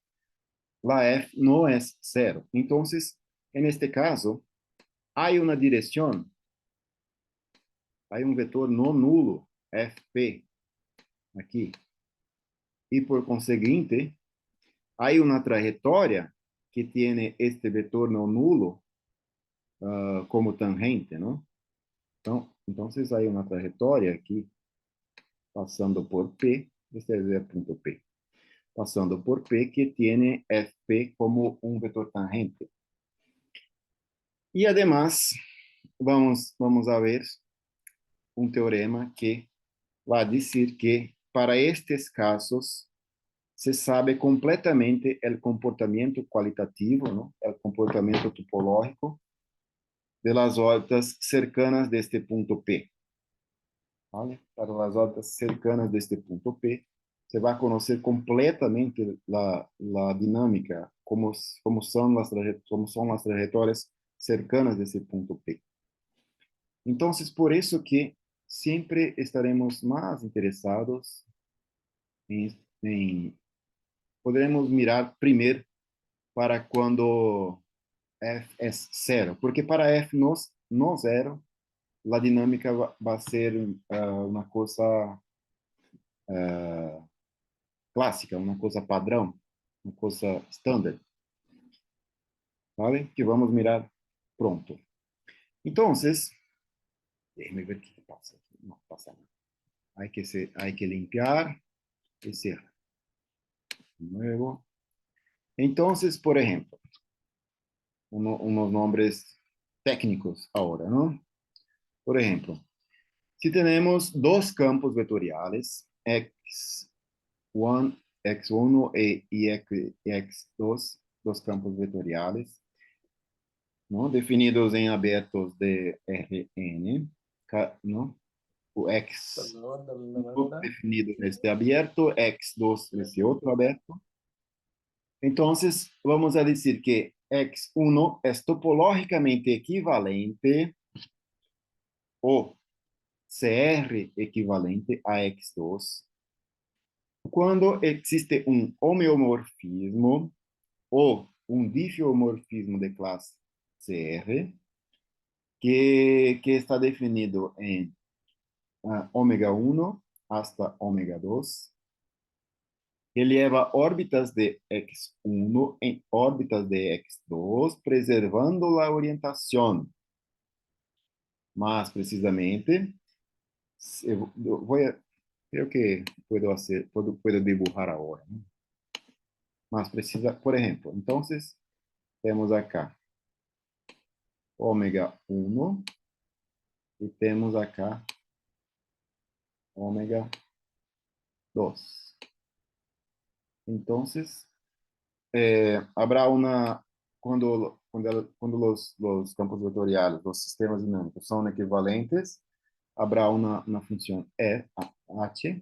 la f no es cero. Entonces, en este caso, hay una dirección, hay un vector no nulo, fp, aquí. Y por consiguiente, hay una trayectoria que tiene este vector no nulo como tangente, ¿no? Entonces, hay una trayectoria aquí pasando por P, este es el punto P, pasando por P que tiene fp como un vector tangente. Y además, vamos a ver un teorema que va a decir que para estes casos se sabe completamente el comportamiento cualitativo, ¿no? El comportamiento topológico de las órbitas cercanas de este punto P. ¿Vale? Para las órbitas cercanas de este punto P, se va a conocer completamente la dinámica, como son las trayectorias cercanas de ese punto P. Entonces, por eso que siempre estaremos más interesados en podremos mirar primero para cuando f es cero, porque para f no cero, la dinámica va a ser una cosa uh, clássica, uma coisa padrão, uma coisa estándar, ¿vale? Que vamos mirar pronto. Então, déjeme ver o que passa. Não passa nada. Hay que limpiar y cerrar. Nuevo. Entonces, por ejemplo, unos nombres técnicos ahora, ¿no? Por ejemplo, si tenemos dos campos vectoriales, x1, x1 y x2, dos campos vectoriales, ¿no? Definidos en abiertos de Rn, ¿no? O x definido en este abierto, x2 ese otro abierto. Entonces, vamos a decir que x1 es topológicamente equivalente o CR equivalente a x2 cuando existe un homeomorfismo o un difiomorfismo de clase CR que está definido en ômega 1 hasta ômega 2, eleva órbitas de x1 en órbitas de x2, preservando la orientación. Más precisamente, creo que puedo dibujar ahora, ¿no? Más precisa, por ejemplo, entonces, temos acá ômega 1 y temos acá ômega 2. Entonces, habrá una, cuando los campos vectoriales, los sistemas dinámicos son equivalentes, habrá una función h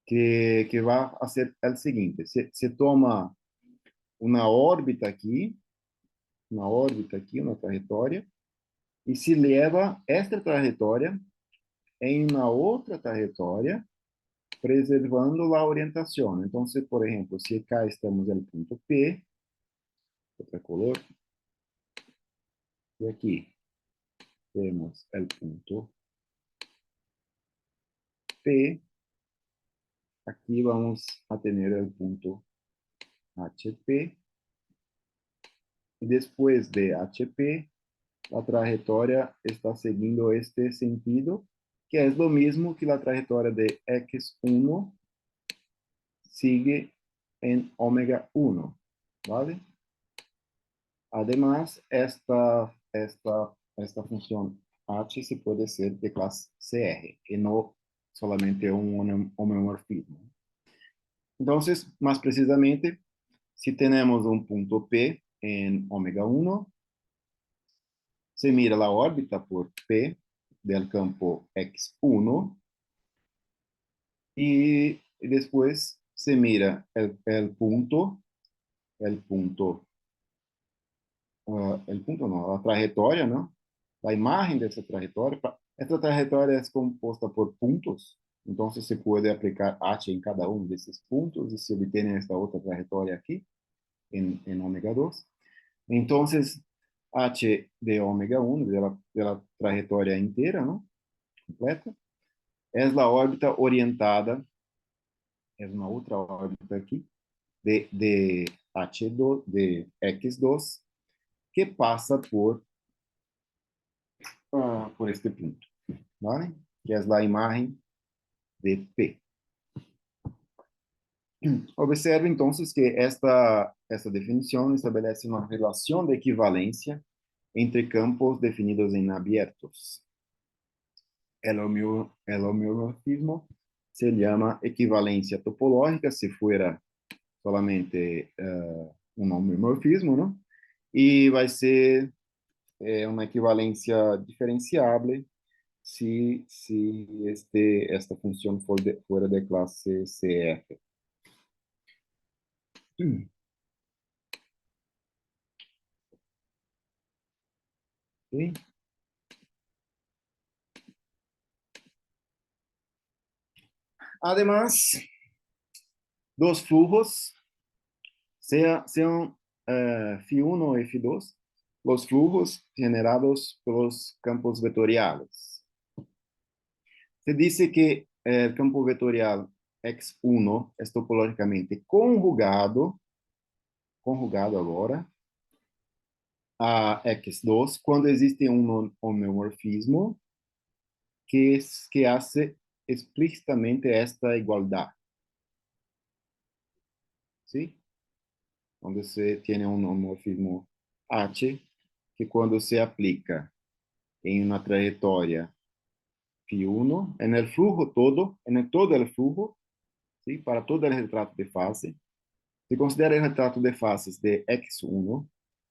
que va a ser el siguiente. Se toma una órbita aquí, una trajetória, e se leva esta trajetória em uma outra trajetória, preservando a orientação. Então, se, por exemplo, se cá estamos no ponto P, outra color, e aqui temos o ponto P, aqui vamos a ter o ponto HP, e depois de HP, a trajetória está seguindo este sentido, que é o mesmo que a trajetória de x1 sigue en ômega 1, ¿vale? Además, esta función h se puede ser de clase CR, y no solamente un homeomorfismo. Entonces, más precisamente, si tenemos un punto P en ômega 1, se mira la órbita por P del campo x1 y después se mira el punto, el punto no, la trayectoria, ¿no? La imagen de esa trayectoria. Esta trayectoria es compuesta por puntos, entonces se puede aplicar h en cada uno de esos puntos y se obtiene esta otra trayectoria aquí en omega 2. Entonces, h de omega 1, de la trayectoria entera, ¿no? Completa, es la órbita orientada, es una otra órbita aquí, de H2, de X2, que pasa por este punto, ¿vale? Que es la imagen de P. Observe entonces que esta definición estabelece una relación de equivalencia entre campos definidos en abiertos. El homeomorfismo se llama equivalencia topológica si fuera solamente un homeomorfismo, ¿no? Y va a ser una equivalencia diferenciable si esta función fuera de clase CF. ¿Sí? Además, dos flujos, sean Φ1 o Φ2, los flujos generados por los campos vectoriales. Se dice que el campo vectorial X1 es topológicamente conjugado agora a X2 quando existe um homeomorfismo que hace explicitamente esta igualdade. ¿Sí? Quando se tem um homomorfismo H, que quando se aplica em uma trajetória φ1, en el flujo todo, en todo el flujo, ¿sí? Para todo el retrato de fase, se considera el retrato de fases de X1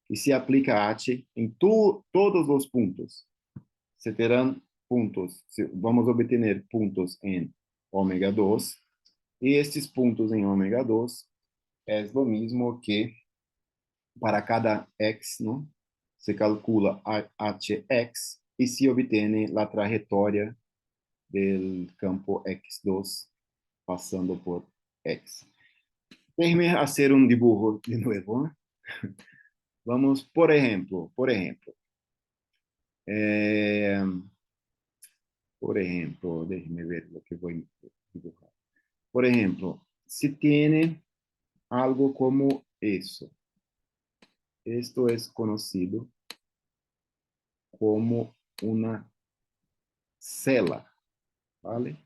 y se aplica H en todos los puntos. Se terán puntos, vamos a obtener puntos en omega 2, y estos puntos en omega 2 es lo mismo que para cada x, ¿no? Se calcula hx y se obtiene la trayectoria del campo x2 pasando por x. Déjeme hacer un dibujo de nuevo, ¿no? Vamos, eh, por ejemplo, déjeme ver lo que voy a dibujar. Por ejemplo, si tiene algo como eso, esto es conocido como una cela, ¿vale?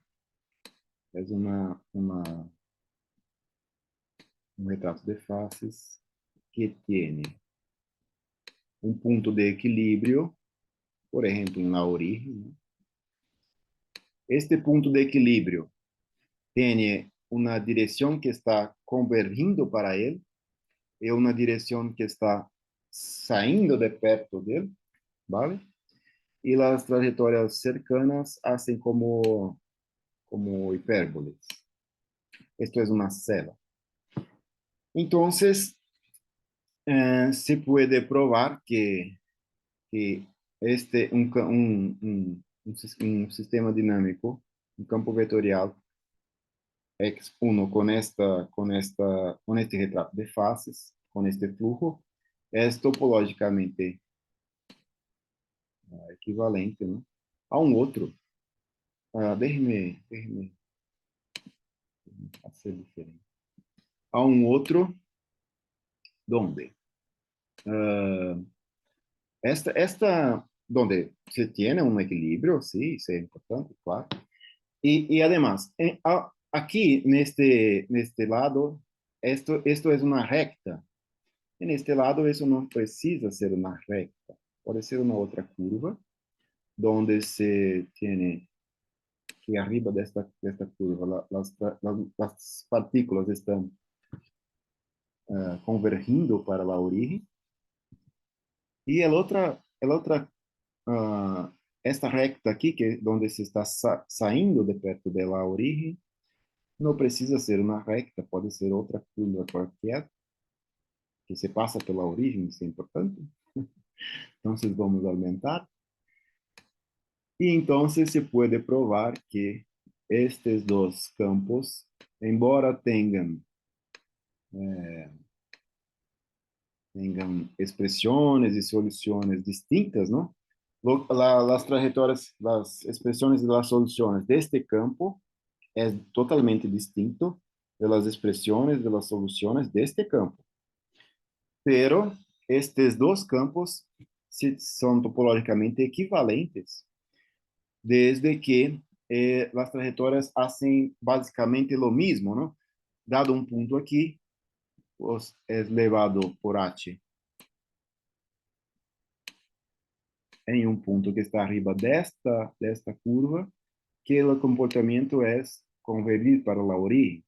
Es un retrato de faces que tiene un punto de equilibrio, por ejemplo, en la origen, ¿no? Este punto de equilibrio tiene una dirección que está convergindo para él y una dirección que está saindo de perto de él, ¿vale? Y las trayectorias cercanas hacen como hipérboles. Esto es una cela. Entonces, se puede probar que un sistema dinámico, un campo vectorial X1 con este retrato de faces, con este flujo, es topológicamente equivalente, ¿no? A un otro. Déjeme hacer diferente. A un otro, donde donde se tiene un equilibrio, sí, es importante, claro. Y además, aquí en este lado, esto es una recta. En este lado, eso no precisa ser una recta. Puede ser una otra curva, donde se tiene que arriba de esta curva las partículas están convergindo para la origen. Y el otra esta recta aquí, que donde se está saindo de perto de la origen, Não precisa ser uma recta, pode ser outra curva qualquer, que se passa pela origem, isso é importante. Então, vamos aumentar. E então se pode provar que estes dois campos, embora tenham expressões e soluções distintas, não? Las trajetórias, las expressões e las soluções deste campo é totalmente distinto de las expressões de las soluções deste campo. Pero estes dois campos são topologicamente equivalentes desde que as trajetórias fazem basicamente o mesmo, não? Dado um ponto aqui, é levado por H em um ponto que está arriba desta curva, que o comportamento é convergir para a origem,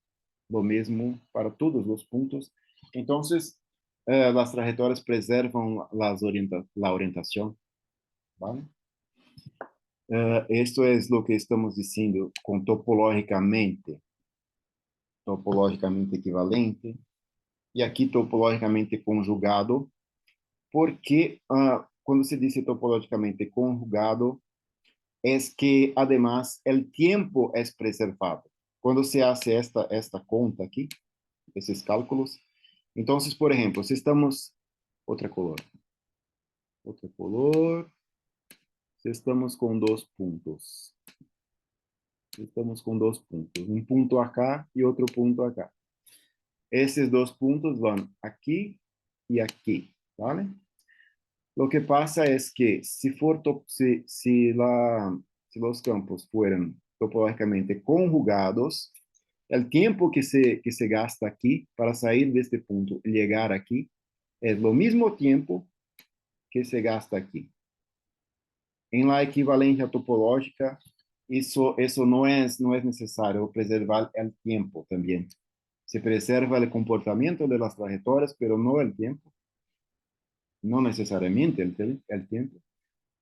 lo mesmo para todos os pontos. Então, as trajetórias preservam a orientação, ¿vale? Esto es lo que estamos diciendo con topológicamente equivalente, e aqui topologicamente conjugado, porque quando se diz topologicamente conjugado, é que, además, o tempo é preservado. Quando se hace esta conta aqui, esses cálculos, então, por exemplo, se estamos, outra color, se estamos com dois pontos, um ponto acá e outro ponto acá. Esses dois pontos vão aqui e aqui, ¿vale? Lo que pasa es que si los campos fueran topológicamente conjugados, el tiempo que se gasta aquí para salir de este punto y llegar aquí es lo mismo tiempo que se gasta aquí. En la equivalencia topológica, eso no es necesario preservar el tiempo también. Se preserva el comportamiento de las trayectorias, pero no el tiempo, no necesariamente el tiempo.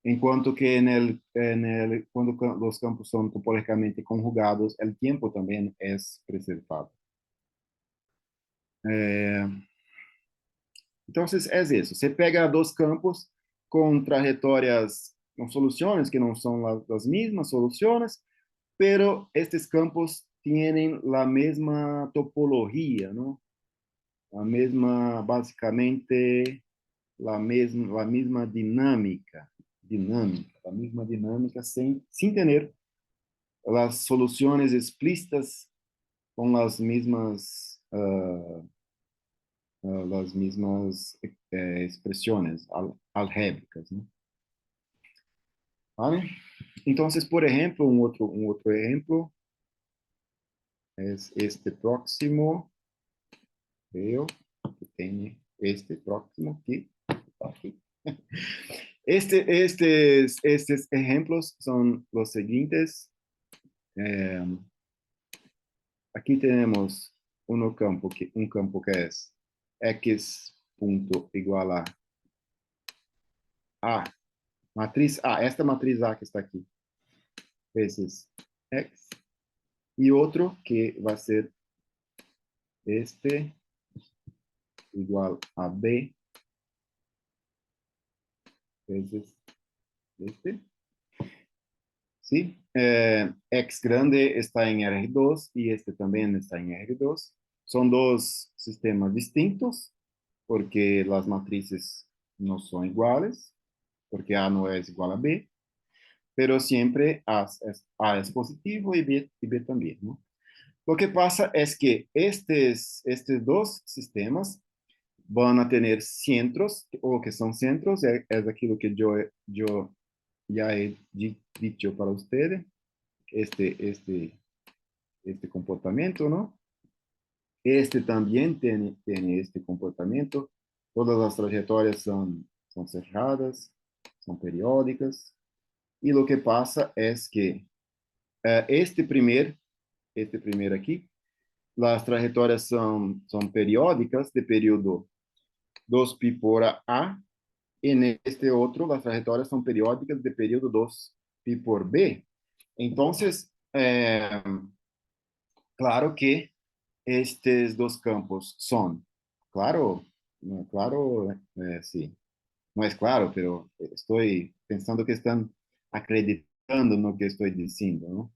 En cuanto que cuando los campos son topológicamente conjugados, el tiempo también es preservado. Eh, entonces, es eso. Se pega dos campos con trajetórias, con soluciones que no son las mismas soluciones, pero estos campos tienen la misma topología, ¿no? La misma, básicamente, la misma la misma dinámica sin tener las soluciones explícitas con las mismas expresiones algébricas, ¿no? ¿Vale? Entonces, por ejemplo, un otro ejemplo es este próximo, veo que tiene este próximo aquí. Estes ejemplos son los siguientes. Eh, Aquí tenemos un campo que es x punto igual a matriz A, esta matriz A que está aquí, veces x, y otro que va a ser este igual a b veces este. ¿Sí? X grande está en R2 y este también está en R2. Son dos sistemas distintos porque las matrices no son iguales, porque A no es igual a B, pero siempre A es positivo y B también, ¿no? Lo que pasa es que estos dos sistemas van a tener centros, o que son centros, es aquello que yo ya he dicho para ustedes, este, este, este comportamiento, ¿no? Este también tiene este comportamiento. Todas las trayectorias son cerradas, son periódicas. Y lo que pasa es que este primer aquí, las trayectorias son periódicas de periodo 2pi por A. En este otro, las trayectorias son periódicas de periodo 2pi por B. Entonces, Claro que estes dos campos son, claro, claro, sí, no es claro, pero estoy pensando que están acreditando no que estoy diciendo, ¿no?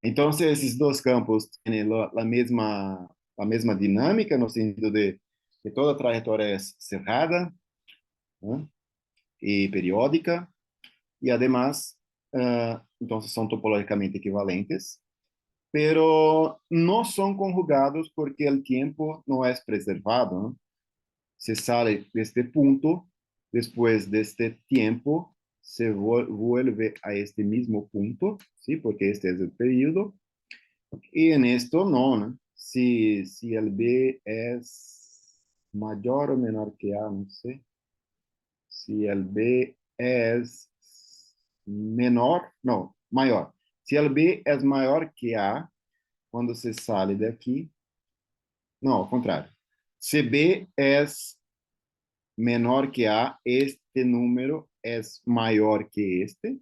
Entonces, esses dois campos têm a mesma dinâmica, no sentido de que toda trajetória é cerrada, né, e periódica, e además, então são topologicamente equivalentes, pero não são conjugados porque o tempo não é preservado, né? Se sale deste ponto, depois deste tempo, se vuelve a este mismo punto, ¿sí? Porque este es el período. Y en esto no, ¿no? Si el B es mayor o menor que A, no sé. Si el B es menor, no, mayor. Si el B es mayor que A, cuando se sale de aquí, no, al contrario. Si B es menor que A, este número es mayor que este.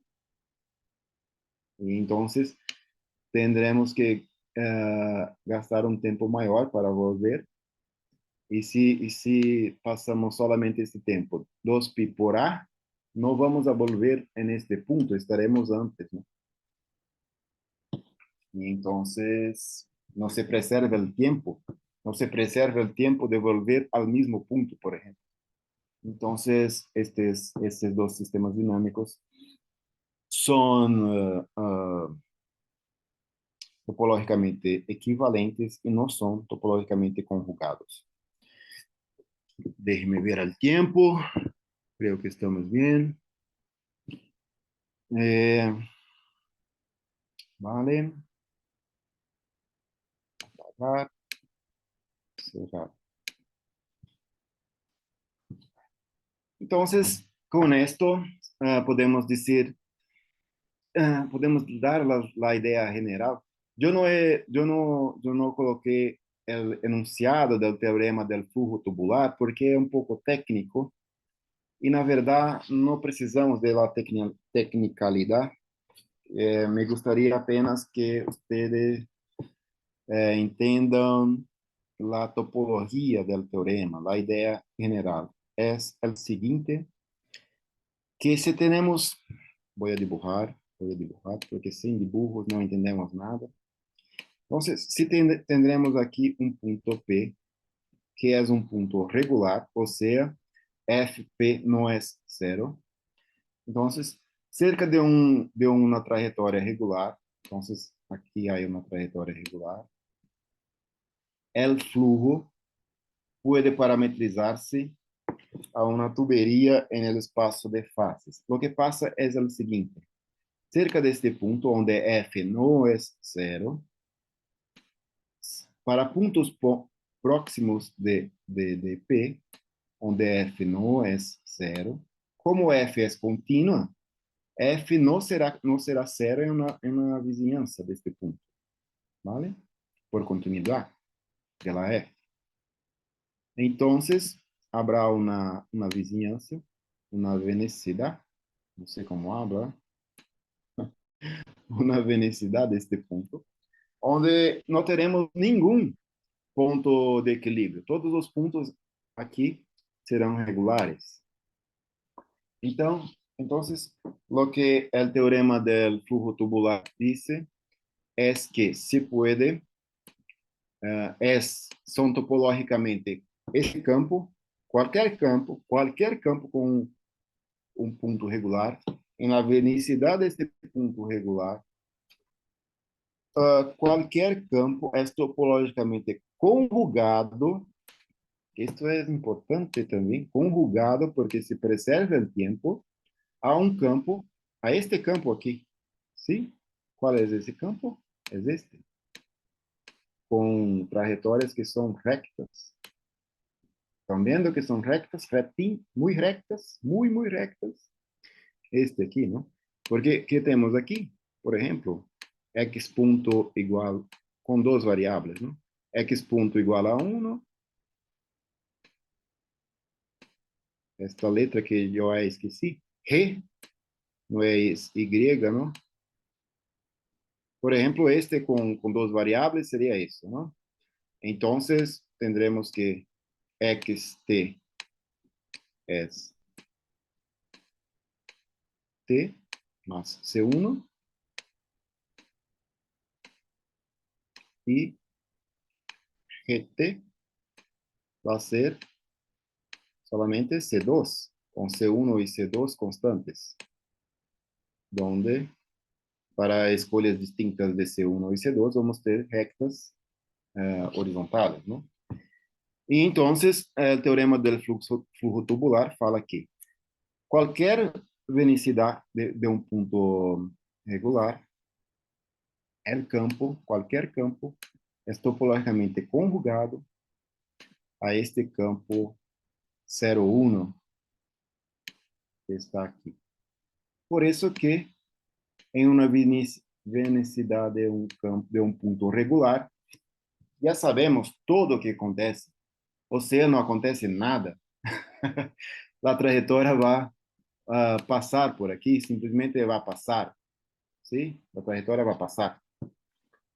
Y entonces tendremos que gastar un tiempo mayor para volver. E se passamos solamente esse tempo, 2π por A, não vamos a volver en este punto, estaremos antes, ¿no? Y entonces no se preserva el tiempo, no se preserva el tiempo de volver al mismo punto, por ejemplo. Entonces, estos dos sistemas dinámicos son topologicamente equivalentes e não são topologicamente conjugados. Déjeme ver el tiempo, creo que estamos bien. Eh, vale, cerrar, cerrar. Entonces, con esto podemos decir, podemos dar la idea general. Yo no coloqué el enunciado del teorema del flujo tubular porque é um pouco técnico e, na verdade, não precisamos de la tecnicalidade. Me gostaria apenas que ustedes entendam la topología del teorema. La idea general es el siguiente, que si tenemos, voy a dibujar, porque sin dibujos no entendemos nada. Entonces, si tendremos aquí un punto P, que es un punto regular, o sea, Fp no es cero. Entonces, cerca de una trayectoria regular, entonces aquí hay una trayectoria regular, el flujo puede parametrizarse a una tubería en el espacio de fases. Lo que pasa es el siguiente. Cerca de este punto, donde F no es cero, para puntos próximos de P, onde F no es cero, como F es continua, F no será cero en una vizinhança de este punto, ¿vale? Por continuidad de la F. Entonces, habrá una vizinhança, una venicidad, no sé cómo habla, una venicidad de este punto, onde no teremos ningún punto de equilibrio. Todos los puntos aquí serán regulares. Entonces, lo que el teorema del flujo tubular dice es que se puede, son topológicamente este cualquier campo con un punto regular, en la venicidad de este punto regular, qualquer campo é topologicamente conjugado. Isto é importante também, conjugado, porque se preserva o tempo a um campo, a este campo aqui. Sim? Qual é esse campo? É este. Com trajetórias que são rectas. Estão vendo que são rectas? Muito rectas, muito rectas. Este aqui, não? Porque, que temos aqui? Por exemplo, x ponto igual, com duas variáveis, não? X ponto igual a 1, esta letra que eu esqueci, G, não é Y, não? Por ejemplo, este con dos variables sería eso, ¿no? Entonces, tendremos que xt es t más c1 y gt va a ser solamente c2, con c1 y c2 constantes, donde para escolhas distintas de C1 y C2 vamos ter rectas horizontales, ¿no? E entonces, el teorema del flujo tubular fala que qualquer venicidade de um ponto regular, el campo, qualquer campo, é topologicamente conjugado a este campo 0,1 que está aqui. Por isso que em uma venicidade de um campo de um ponto regular, já sabemos tudo o que acontece. Ou seja, não acontece nada. A trajetória vai passar por aqui, simplesmente vai passar. ¿Sí? A trajetória vai passar.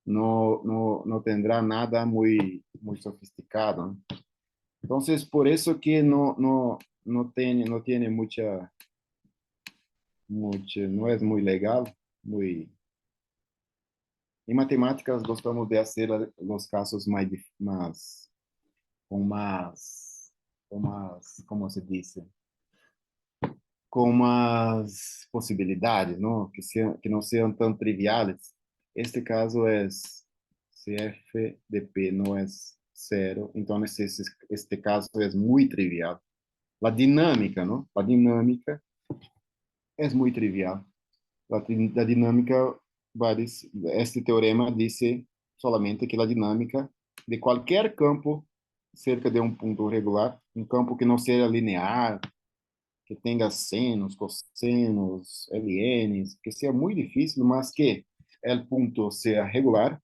Não terá nada muito sofisticado, ¿no? Entonces, por eso que no tiene no es muy legal, muy... En matemáticas gostamos de hacer los casos con más, ¿cómo se dice? Com más posibilidades, ¿no? Que no sean tan triviales. Este caso es si f de p no es cero, entonces este caso es muy trivial. La dinámica, ¿no? La dinámica es muy trivial. La dinámica este teorema dice solamente que la dinámica de cualquier campo cerca de un punto regular, un campo que no sea lineal, que tenha senos, cossenos, LNs, que seja muito difícil, mas que o ponto seja regular,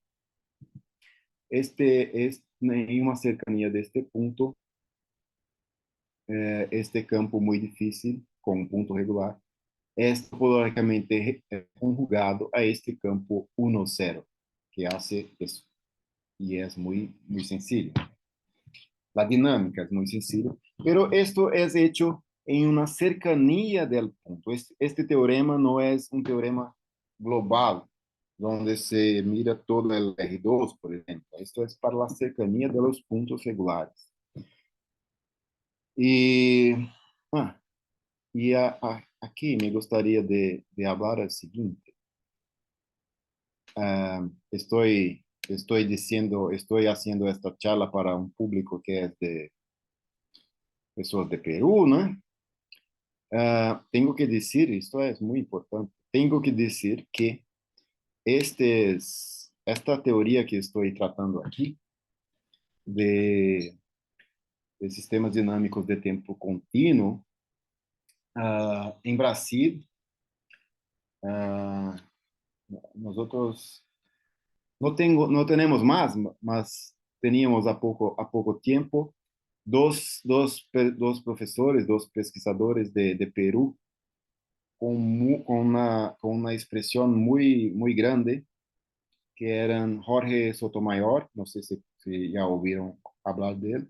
em uma cercania deste ponto, este campo muito difícil, com um ponto regular, é topologicamente conjugado a este campo 1, 0, que hace isso. E é muito sencillo. La dinámica es muy sencilla, pero esto es hecho en una cercanía del punto. Este teorema no es un teorema global, donde se mira todo el R2, por ejemplo. Esto es para la cercanía de los puntos regulares. Y, ah, aquí me gustaría de hablar el siguiente. Estoy haciendo esta charla para un público que es de pessoas de Perú, ¿no? Tengo que decir, esto es muy importante, tengo que decir que esta teoría que estoy tratando aquí de, de sistemas dinámicos de tiempo continuo, en Brasil, uh, nosotros no tenemos más, mas teníamos a poco tiempo dos profesores, dos pesquisadores de Perú com uma expressão muito grande, que eram Jorge Sotomayor, não sei se já ouviram falar dele,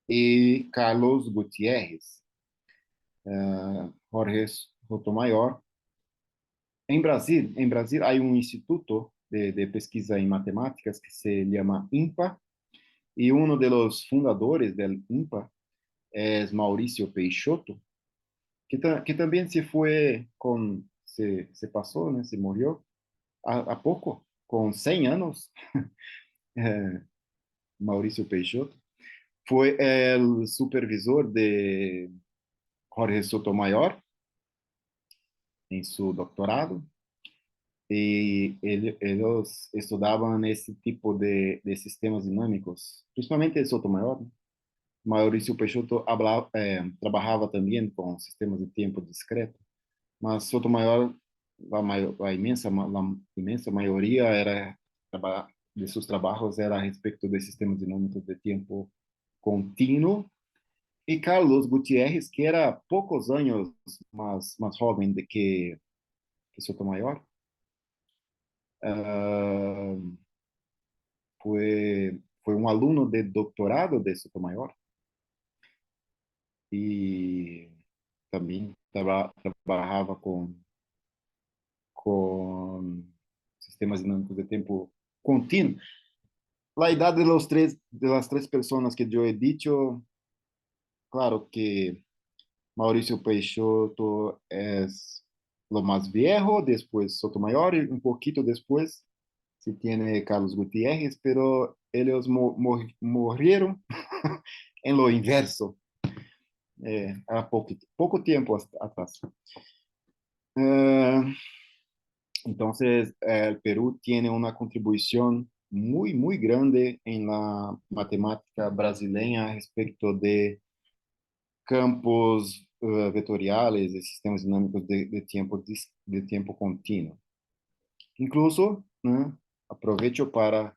e Carlos Gutierrez. Jorge Sotomayor. Em Brasil há um instituto de pesquisa em matemáticas que se chama INPA, e um dos fundadores do INPA é Maurício Peixoto, que também se passou, né, se morreu há pouco, com 100 anos, Maurício Peixoto, foi o supervisor de Jorge Sotomayor em seu doutorado, e eles estudavam esse tipo de sistemas dinâmicos, principalmente Sotomayor, né? Maurício Peixoto trabalhava também com sistemas de tempo discreto, mas Sotomayor, a imensa maioria de seus trabalhos era a respeito de sistemas dinâmicos de tempo contínuo. E Carlos Gutierrez, que era poucos anos mais jovem do que Sotomayor, Ah, fue un alumno de doctorado de Sotomayor y también trabajaba con sistemas dinámicos de tiempo continuo. La edad de las tres personas que yo he dicho, claro que Mauricio Peixoto es lo más viejo, después Sotomayor y un poquito después se tiene Carlos Gutiérrez, pero ellos murieron en lo inverso, a poco tiempo atrás. Eh, entonces, el Perú tiene una contribución muy, muy grande en la matemática brasileña respecto de campos vetoriales de sistemas dinámicos de tiempo continuo. Incluso, né, aprovecho para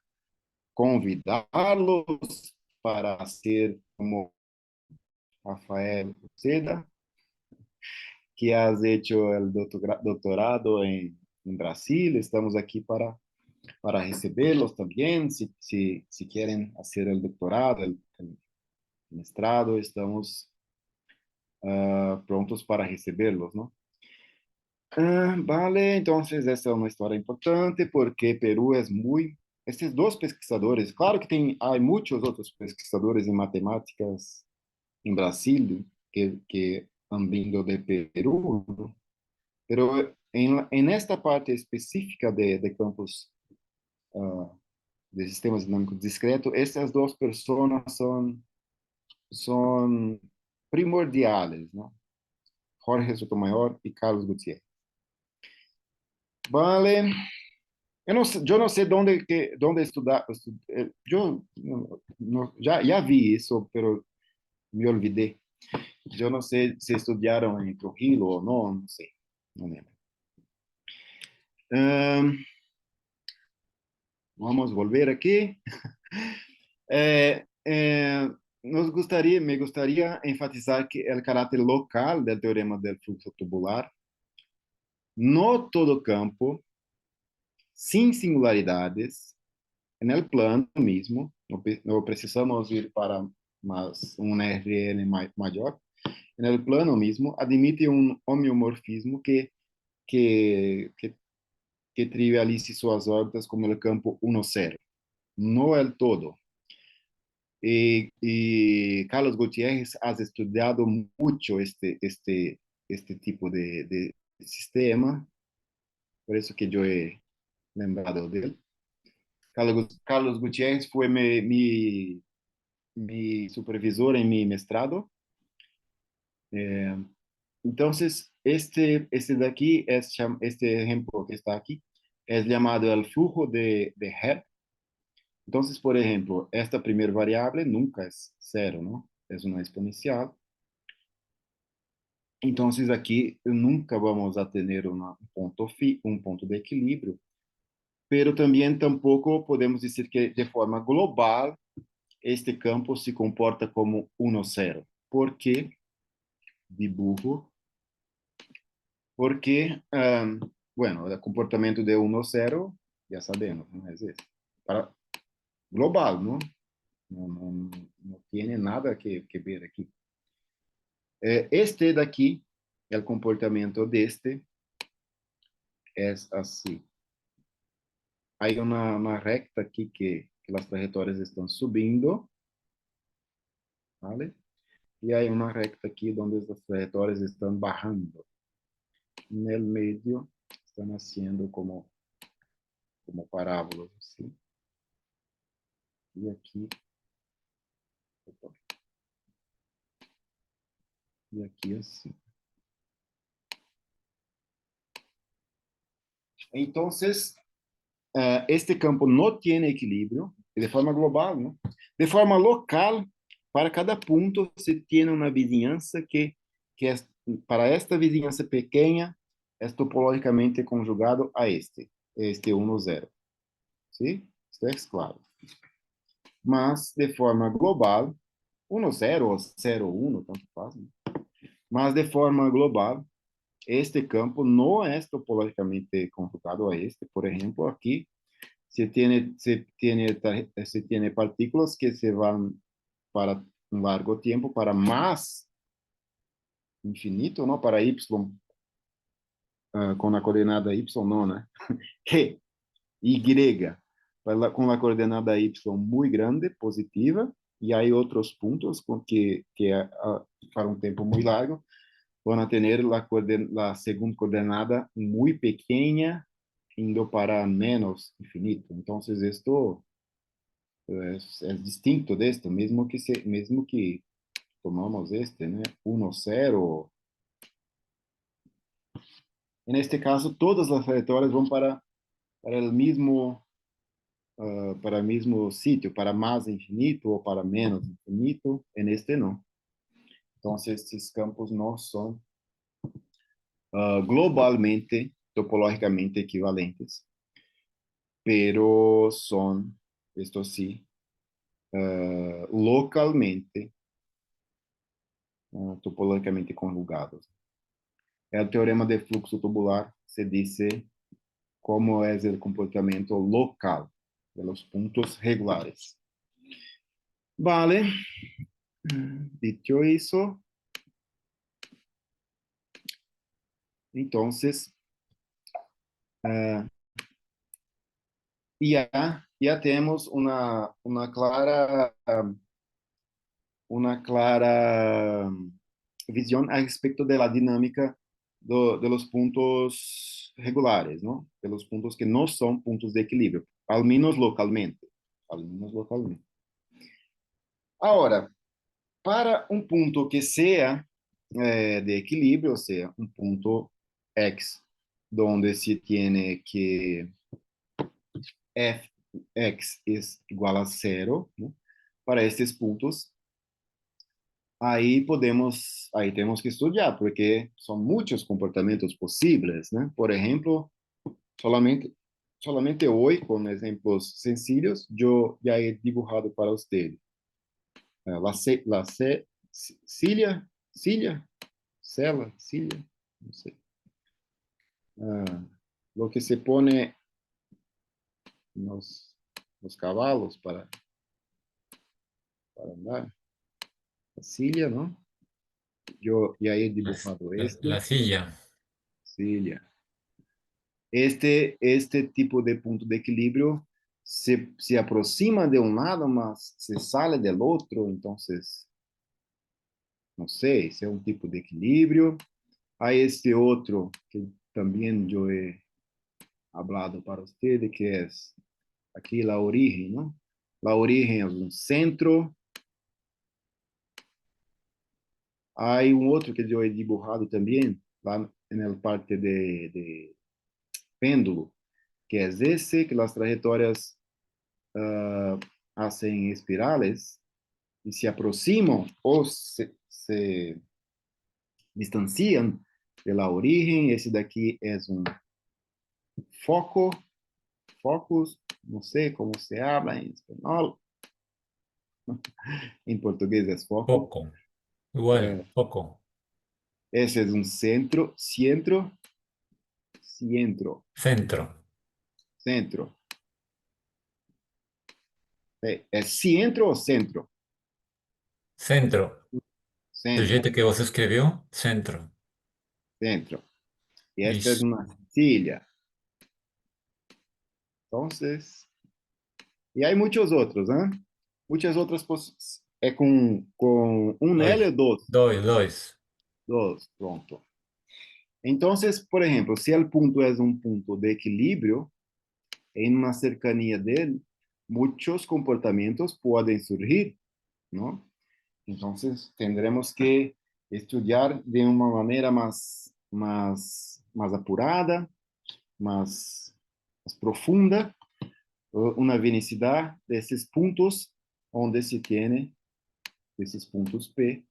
convidá-los para ser como Rafael Seda, que has hecho el doctorado en Brasil. Estamos aquí para recibirlos también. Si quieren hacer el doctorado, el mestrado, estamos prontos para recibirlos, ¿no? Vale, entonces essa é uma história importante porque Perú é muito. Esses dois pesquisadores, claro que há muitos outros pesquisadores em matemáticas em Brasil que han vindo de Perú, ¿no? Pero en esta parte específica de campos de sistemas dinámicos discretos, essas duas pessoas são primordiales, ¿no? Jorge Sotomayor e Carlos Gutiérrez. Vale, eu não sei onde estudar. Eu já vi isso, pero me olvidei. Eu não sei se estudaram em Trujillo ou não sei. Não lembro. Vamos volver aqui. Me gustaría enfatizar que el carácter local del teorema del flujo tubular, no todo campo, sin singularidades, en el plano mismo, no precisamos ir para más un RN mayor, en el plano mismo admite un homeomorfismo que, que trivialice suas órbitas como el campo 1-0, no el todo. Carlos Gutiérrez ha estudiado mucho este tipo de sistema, por eso que yo he lembrado de él. Carlos Gutiérrez fue mi supervisor en mi mestrado. Eh, entonces, este de aquí, este ejemplo que está aquí, es llamado el flujo de Hebb. Entonces, por ejemplo, esta primera variable nunca es cero, ¿no? Es una exponencial. Entonces, aquí nunca vamos a tener un punto de equilibrio, pero también tampoco podemos decir que de forma global este campo se comporta como 1-0. ¿Por qué? Dibujo. Porque, bueno, el comportamiento de 1-0 ya sabemos, ¿no? Es para global, ¿no? No tiene nada que ver aquí. Este de aquí, el comportamiento de este es así. Hay una recta aquí que las trayectorias están subiendo, ¿vale? Y hay una recta aquí donde las trayectorias están bajando. En el medio están haciendo como parábolas, ¿sí? Y aquí, y aquí así. Entonces, este campo no tiene equilibrio de forma global, ¿no? De forma local, para cada punto se tiene una vizinhança que es, para esta vizinhança pequeña es topológicamente conjugado a este 1-0, ¿sí? Esto es claro. Mas de forma global, 1-0 ou 0-1, tanto faz, né? Mas de forma global, este campo no es topológicamente conjugado a este. Por ejemplo, aquí se tiene partículas que se van para un largo tiempo, para más infinito, ¿no? Para y, con la coordenada y no, ¿no? Que y, con la coordenada y muy grande, positiva, y hay otros puntos con para un tiempo muy largo van a tener la segunda coordenada muy pequeña, indo para menos infinito. Entonces, esto es distinto de esto, mesmo que tomamos este, né? 1, 0. En este caso, todas las trayectorias van para el mismo, para el mismo sitio, para más infinito o para menos infinito. En este no. Entonces, estos campos no son globalmente, topológicamente equivalentes, pero son, esto sí, localmente, topológicamente conjugados. El teorema de fluxo tubular se dice cómo es el comportamiento local de los puntos regulares. Vale, dicho eso, entonces, uh, ya tenemos una clara visión al respecto de la dinámica de los puntos regulares, ¿no? De los puntos que no son puntos de equilibrio, al menos localmente. Al menos localmente. Ahora, para un punto que sea de equilibrio, o sea, un punto X, donde se tiene que fx es igual a cero, ¿no? Para estes puntos, aí temos que estudar, porque são muitos comportamentos possíveis, né? Por exemplo, solamente hoje, com exemplos sencillos, eu já he dibujado para vocês. Cilia, cilia, cela, cilia, não sei. Lo que se pone nos cavalos para andar. Cilia, ¿no? Yo ya he dibujado La este. silla. Cilia. Este tipo de punto de equilibrio se aproxima de un lado, mas se sale del otro, entonces, no sé, ese es un tipo de equilibrio. Hay este otro que también yo he hablado para ustedes, que es aquí la origen, ¿no? La origen es un centro. Hay un otro que yo he dibujado también, lá en el parte de péndulo, que es ese, que las trayectorias hacen espirales y se aproximan o se distancian de la origen. Ese de aquí es un foco, focus, no sé cómo se habla en español, en portugués es foco. Poco. Igual, poco. Ese es un centro, Centro. centro. ¿Es centro o centro? Centro. Do Centro, jeito que você escreveu, centro. centro. Y esta es Isso. una silla. Entonces, y hay muchos otros, ¿eh? Muchas otras cosas. Con un L o Dois. dos. Dois. Dos, pronto. Entonces, por ejemplo, si el punto es un punto de equilibrio, en una cercanía de él, muchos comportamientos pueden surgir, ¿no? Entonces, tendremos que estudiar de una manera más apurada, más profunda, una venicidad de esos puntos donde se tiene, esses puntos P,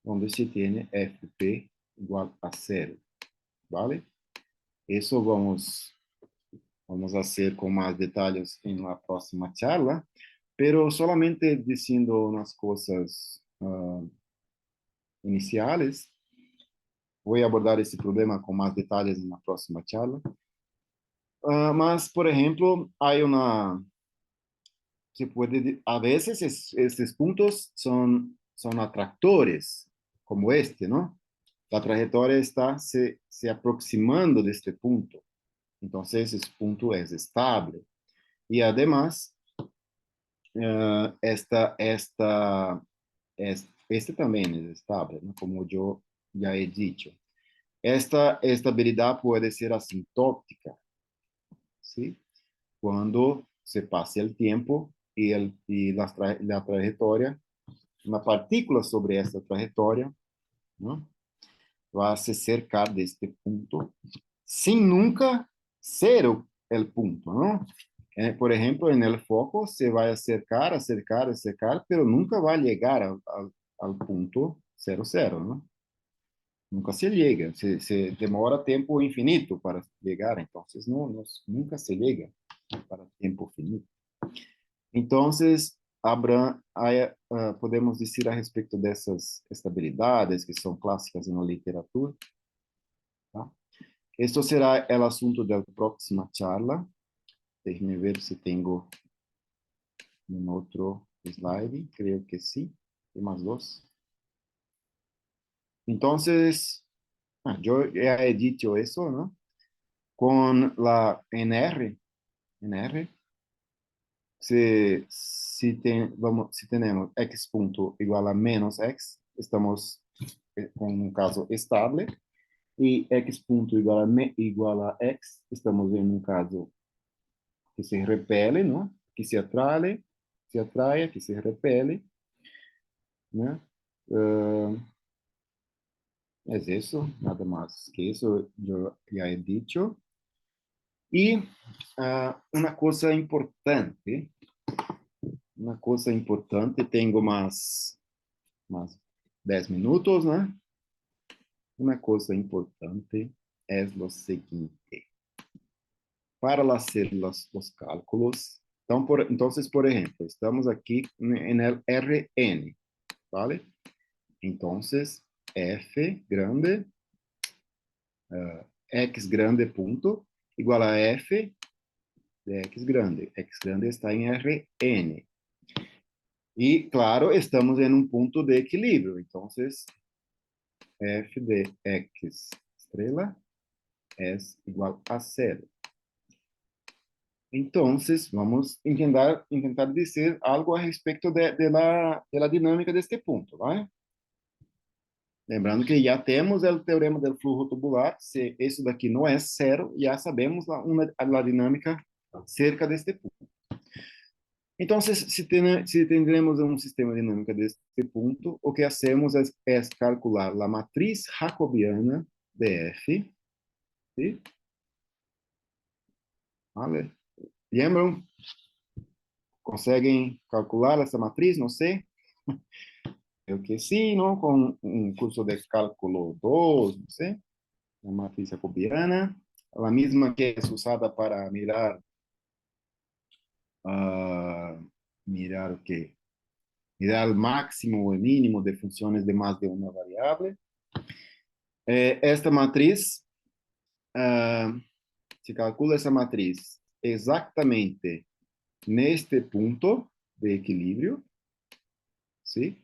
donde se tiene Fp igual a cero, ¿vale? Eso vamos a hacer con más detalles en la próxima charla, pero solamente diciendo unas cosas iniciales. voy a abordar esse problema com mais detalhes na próxima charla. Mas, por ejemplo, hay una, se puede, a veces estos puntos son atractores, como este, ¿no? La trayectoria está se aproximando de este punto. Entonces, ese punto es estable. Y además, este también es estable, ¿no? Como yo ya he dicho. Esta estabilidad puede ser asintótica, ¿sí? Cuando se pase el tiempo y la trayectoria, una partícula sobre esta trayectoria, ¿no? Va a se cercar de este punto sin nunca ser el punto, ¿no? Por ejemplo, en el foco se va a acercar, acercar, acercar, pero nunca va a llegar al punto cero cero, ¿no? Nunca se llega, se demora tiempo infinito para llegar, entonces nunca se llega para tiempo finito. Entonces, podemos decir a respeito dessas estabilidades que são clássicas na literatura. Tá? Esto será o assunto da próxima charla. Déjeme ver se tenho um outro slide. Creio que sim. Tem mais dois. Entonces, yo ya he dicho eso, ¿no? Con la NR, si tenemos x punto igual a menos x, estamos con un caso estable, y x punto igual a x, estamos en un caso que se repele, ¿no? Que se atrae, que se repele, ¿no? Es eso, nada más que eso yo ya he dicho. Y uma coisa importante, tenho mais 10 minutos, né? Uma coisa importante é o seguinte: para hacer os cálculos, então, por exemplo, estamos aqui en el Rn, ¿vale? Então, f grande, x grande punto, igual a f de x grande. X grande está em Rn. E, claro, estamos em um ponto de equilíbrio. Então, f de x estrela é igual a zero. Então, vamos tentar dizer algo a respeito de la dinâmica deste ponto, vai? Lembrando que já temos o teorema do fluxo tubular. Se isso daqui não é zero, já sabemos a dinâmica cerca deste ponto. Então, se tendremos um sistema dinâmico deste ponto, o que hacemos é calcular a matriz jacobiana de F. ¿Sí? ¿Vale? Lembram? Conseguem calcular essa matriz? Não sei. Eu que sim, não? Com um curso de cálculo 2, não sei. A matriz jacobiana, a mesma que é usada para mirar o quê? Mirar o máximo ou o mínimo de funções de mais de uma variável. Esta matriz, se calcula essa matriz exatamente neste ponto de equilíbrio, ¿sí?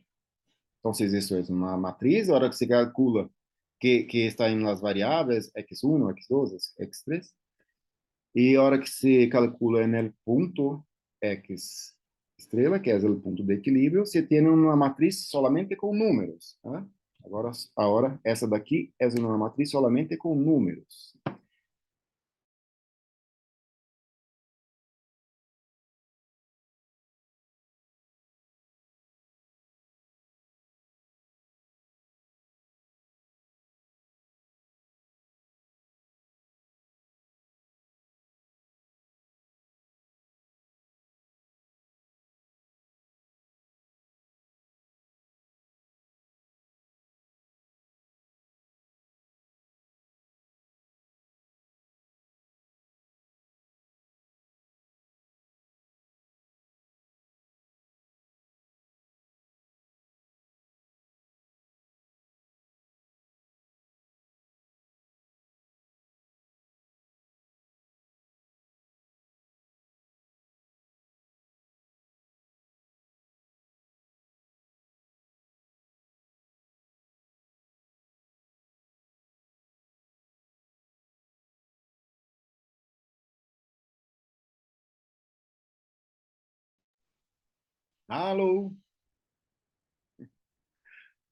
Entonces, isso é uma matriz, a hora que se calcula que está em las variáveis x1, x2, x3, e a hora que se calcula no ponto x estrela, que é o ponto de equilíbrio, se tem uma matriz solamente com números. ¿Eh? Agora, essa daqui é uma matriz solamente com números. Alô,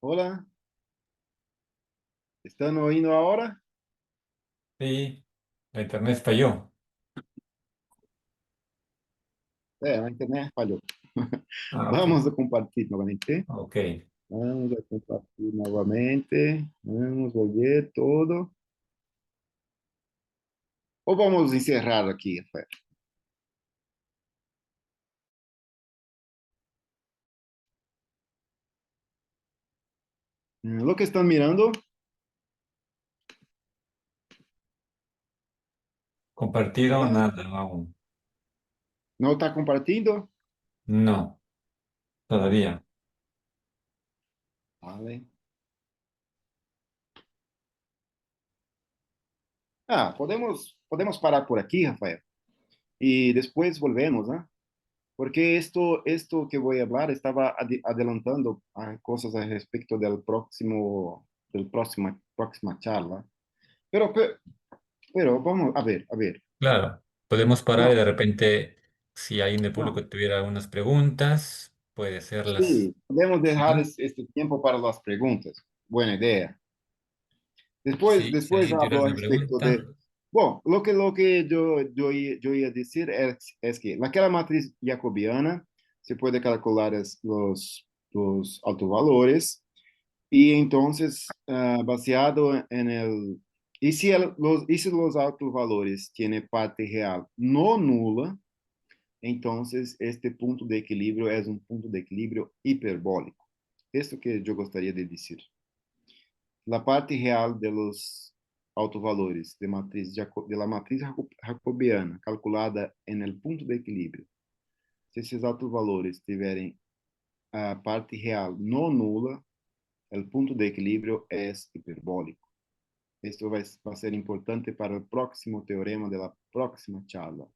hola, ¿están oyendo ahora? Sí, la internet falló. La internet falló. Ah, ok. Vamos a compartir nuevamente. Ok. Vamos a compartir nuevamente. Vamos a ver todo. Ou vamos encerrar aqui, Rafael? Lo que están mirando, Compartido, hola, nada aún. ¿no está compartiendo? No, todavía. Vale. Ah, podemos parar por aquí, Rafael, y después volvemos, ¿no? Porque esto que voy a hablar estaba adelantando a cosas al respecto próxima charla. Pero, pe- pero vamos a ver. Claro, podemos parar y No, de repente, si alguien del no. público tuviera algunas preguntas, puede hacerlas. Sí, podemos dejar ¿Sí? este tiempo para las preguntas. Buena idea. Sí, si Después alguien tuviera hablo a una respecto de... pregunta. Bueno, lo que yo iba a decir es que aquella matriz jacobiana se puede calcular los autovalores y entonces, baseado en el... Y si los autovalores tienen parte real no nula, entonces este punto de equilibrio es un punto de equilibrio hiperbólico. Esto que yo gustaría de decir. La parte real de los autovalores de la matriz jacobiana calculada en el punto de equilibrio. Si esses autovalores tiverem a parte real no nula, el punto de equilibrio es hiperbólico. Esto va a ser importante para el próximo teorema de la próxima charla.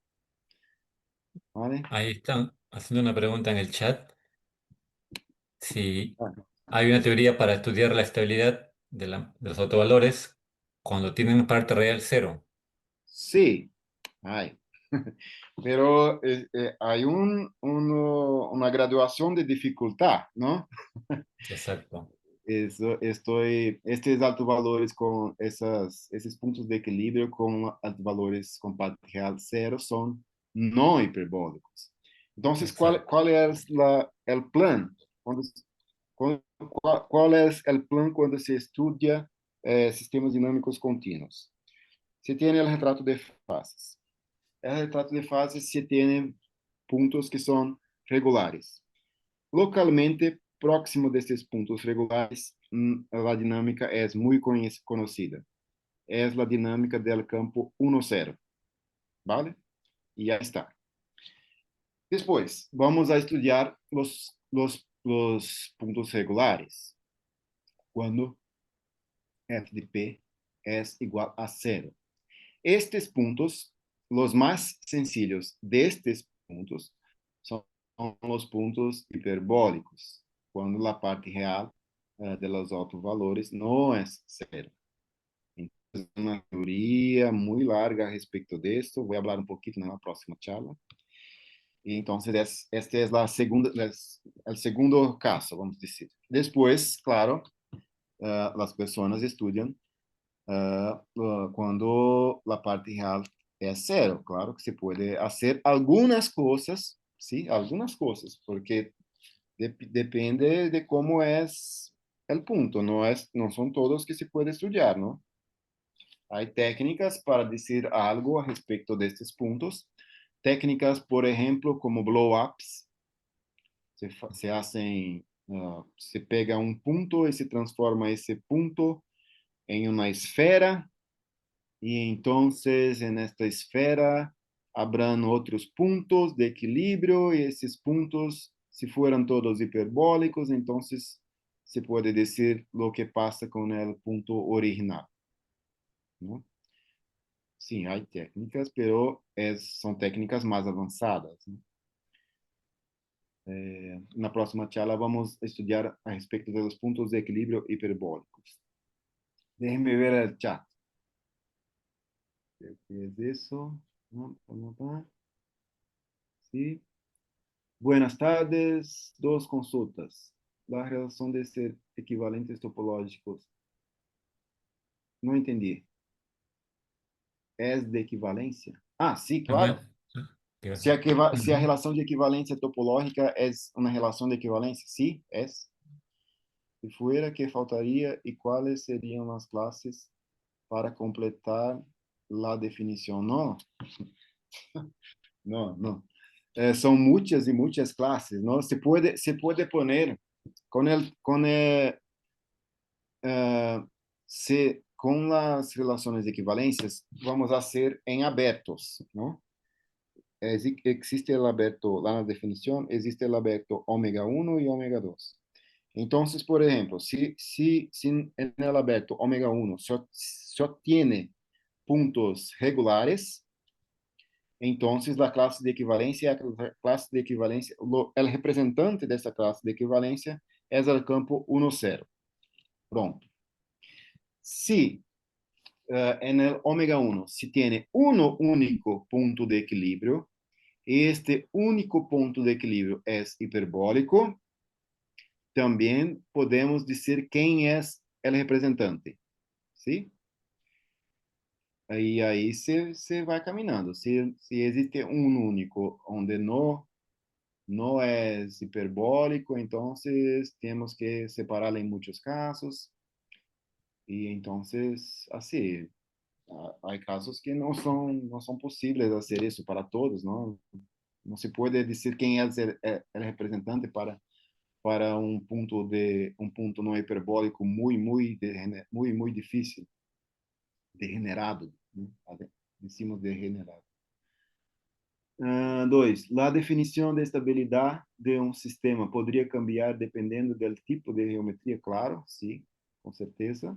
¿Vale? Ahí están haciendo una pregunta en el chat. Si Ah, hay una teoría para estudiar la estabilidad de los autovalores cuando tienen parte real cero. sí, hay. Pero hay una graduación de dificultad, ¿no? Exacto. Estes autovalores com esses pontos de equilíbrio com autovalores com parte real zero são não hiperbólicos. Então, Exacto. qual é o plano? Quando, qual é o plano quando se estuda sistemas dinâmicos contínuos? Se tem o retrato de fases. El retrato de fases se tem pontos que são regulares. Localmente próximo destes pontos regulares, a dinâmica é muito conhecida. É a dinâmica do campo 1-0, ¿vale? E aí está. Depois, vamos a estudar os pontos regulares, quando f de p é igual a zero. Estes pontos, os mais sencillos destes pontos, são os pontos hiperbólicos, quando a parte real de los autovalores não é zero. Então, uma teoria muito larga a respeito disso, vou falar um pouquinho na próxima charla. E então, este é o segundo caso, vamos dizer. Depois, claro, as pessoas estudam quando a parte real é zero. Claro que se pode fazer algumas coisas, sim, algumas coisas, porque depende de como é o ponto, não são todos que se pode estudar, não? Há técnicas para dizer algo a respeito destes pontos, técnicas, por exemplo, como blow-ups, se hacen, se pega um ponto e se transforma esse ponto em uma esfera, y entonces en esta esfera habrán otros puntos de equilibrio y esos puntos, si fueran todos hiperbólicos, entonces se puede decir lo que pasa con el punto original, ¿no? Sí, hay técnicas, pero son técnicas más avanzadas, ¿no? Na próxima charla vamos a estudiar a respecto de los puntos de equilibrio hiperbólicos. Déjenme ver el chat. ¿Qué es eso? ¿No? ¿Cómo va? Sí. Buenas tardes, dos consultas. La relación de ser equivalentes topológicos. No entendí. ¿Es de equivalencia? Ah, sí, Bueno, claro. digo, Si a ujú. relação de equivalência topológica é uma relação de equivalência, sí, es. Si fuera, ¿qué faltaría y cuáles serían las clases para completar la definición? No, no, no. Son muchas y muchas clases, ¿no? Se puede poner con eh, con las relaciones de equivalencias, vamos a hacer en abiertos, ¿no? Existe el abierto, la definición, existe el abierto omega uno y omega 2. Entonces, por ejemplo, si en el abierto omega uno só tiene puntos regulares, entonces la clase de equivalencia, la clase de equivalencia, el representante de esa clase de equivalencia es el campo 1, 0. Pronto. Si en el omega uno si tiene uno único punto de equilibrio, este único punto de equilibrio es hiperbólico, también podemos decir quién es el representante, ¿sí? Aí se vai caminhando. Se existe um único onde não é hiperbólico, então temos que separá-lo em muitos casos. E então, assim, há casos que não são possíveis fazer isso para todos, não? Não se pode dizer quem é o representante para um ponto não hiperbólico muito difícil, degenerado, né? Decimos degenerado. Dois, la definição de estabilidade de um sistema poderia cambiar dependendo do tipo de geometria, claro, sim, com certeza.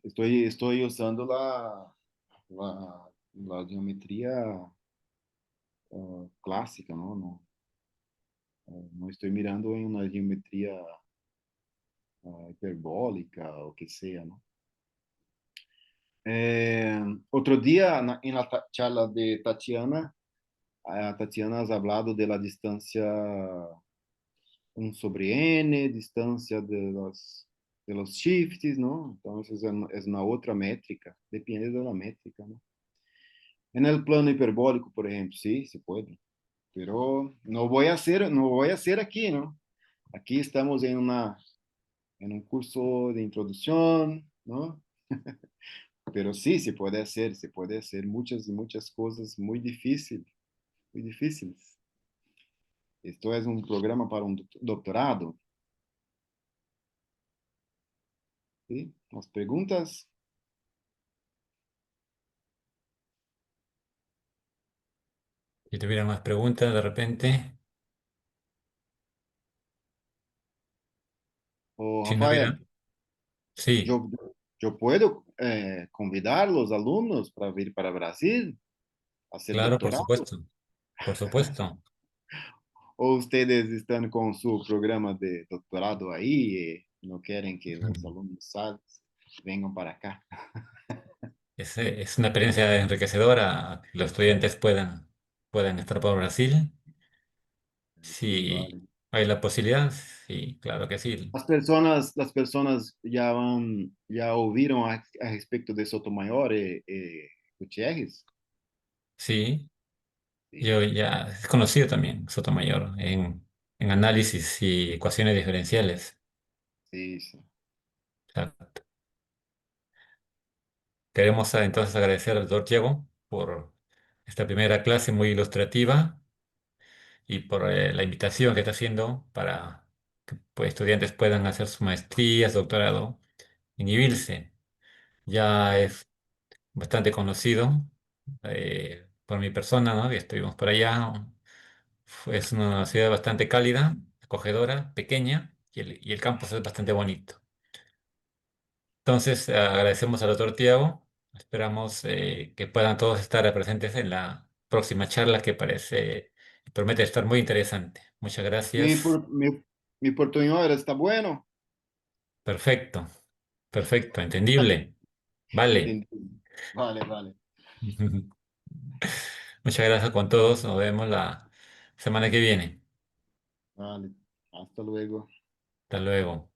Estou usando la geometria clássica, não estou mirando em uma geometria hiperbólica, o que seja, não? Otro día, en la charla de Tatiana, Tatiana has hablado de la distancia 1 sobre n, distancia de los shifts, ¿no? Entonces es una otra métrica, depende de la métrica, ¿no? En el plano hiperbólico, por ejemplo, sí, se puede, pero no voy a hacer aquí, ¿no? Aquí estamos en un curso de introducción, ¿no? Pero sí, se puede hacer muchas y muchas cosas muy difíciles, muy difíciles. Esto es un programa para un doctorado, ¿sí? Las preguntas, Si tuviera más preguntas de repente, o si no Rafael, hubiera, sí, yo puedo convidar a los alumnos para vir para Brasil a hacer claro, por doctorado, supuesto, por supuesto. o ustedes están con su programa de doctorado ahí y no quieren que los alumnos vengan para acá. Es una experiencia enriquecedora que los estudiantes puedan estar por Brasil. Sí, Si vale. hay la posibilidad, sí, claro que sí. Las personas ya oyeron a respecto de Sotomayor Gutiérrez. Sí, Sí, yo ya he conocido también Sotomayor en análisis y ecuaciones diferenciales. sí, sí. Exacto. Queremos entonces agradecer al doctor Diego por esta primera clase muy ilustrativa y por la invitación que está haciendo para que pues, estudiantes puedan hacer sus maestrías, doctorado en IBILSE. Ya es bastante conocido por mi persona, ¿no? Que estuvimos por allá. Es una ciudad bastante cálida, acogedora, pequeña y el campus es bastante bonito. Entonces, agradecemos al doctor Tiago. Esperamos que puedan todos estar presentes en la próxima charla que promete estar muy interesante. Muchas Mi, gracias. por- mi, mi portuñol está bueno. Perfecto, perfecto, entendible. Vale. Entendi. Vale, vale. Muchas gracias con todos. Nos vemos la semana que viene. Vale, hasta luego. Hasta luego.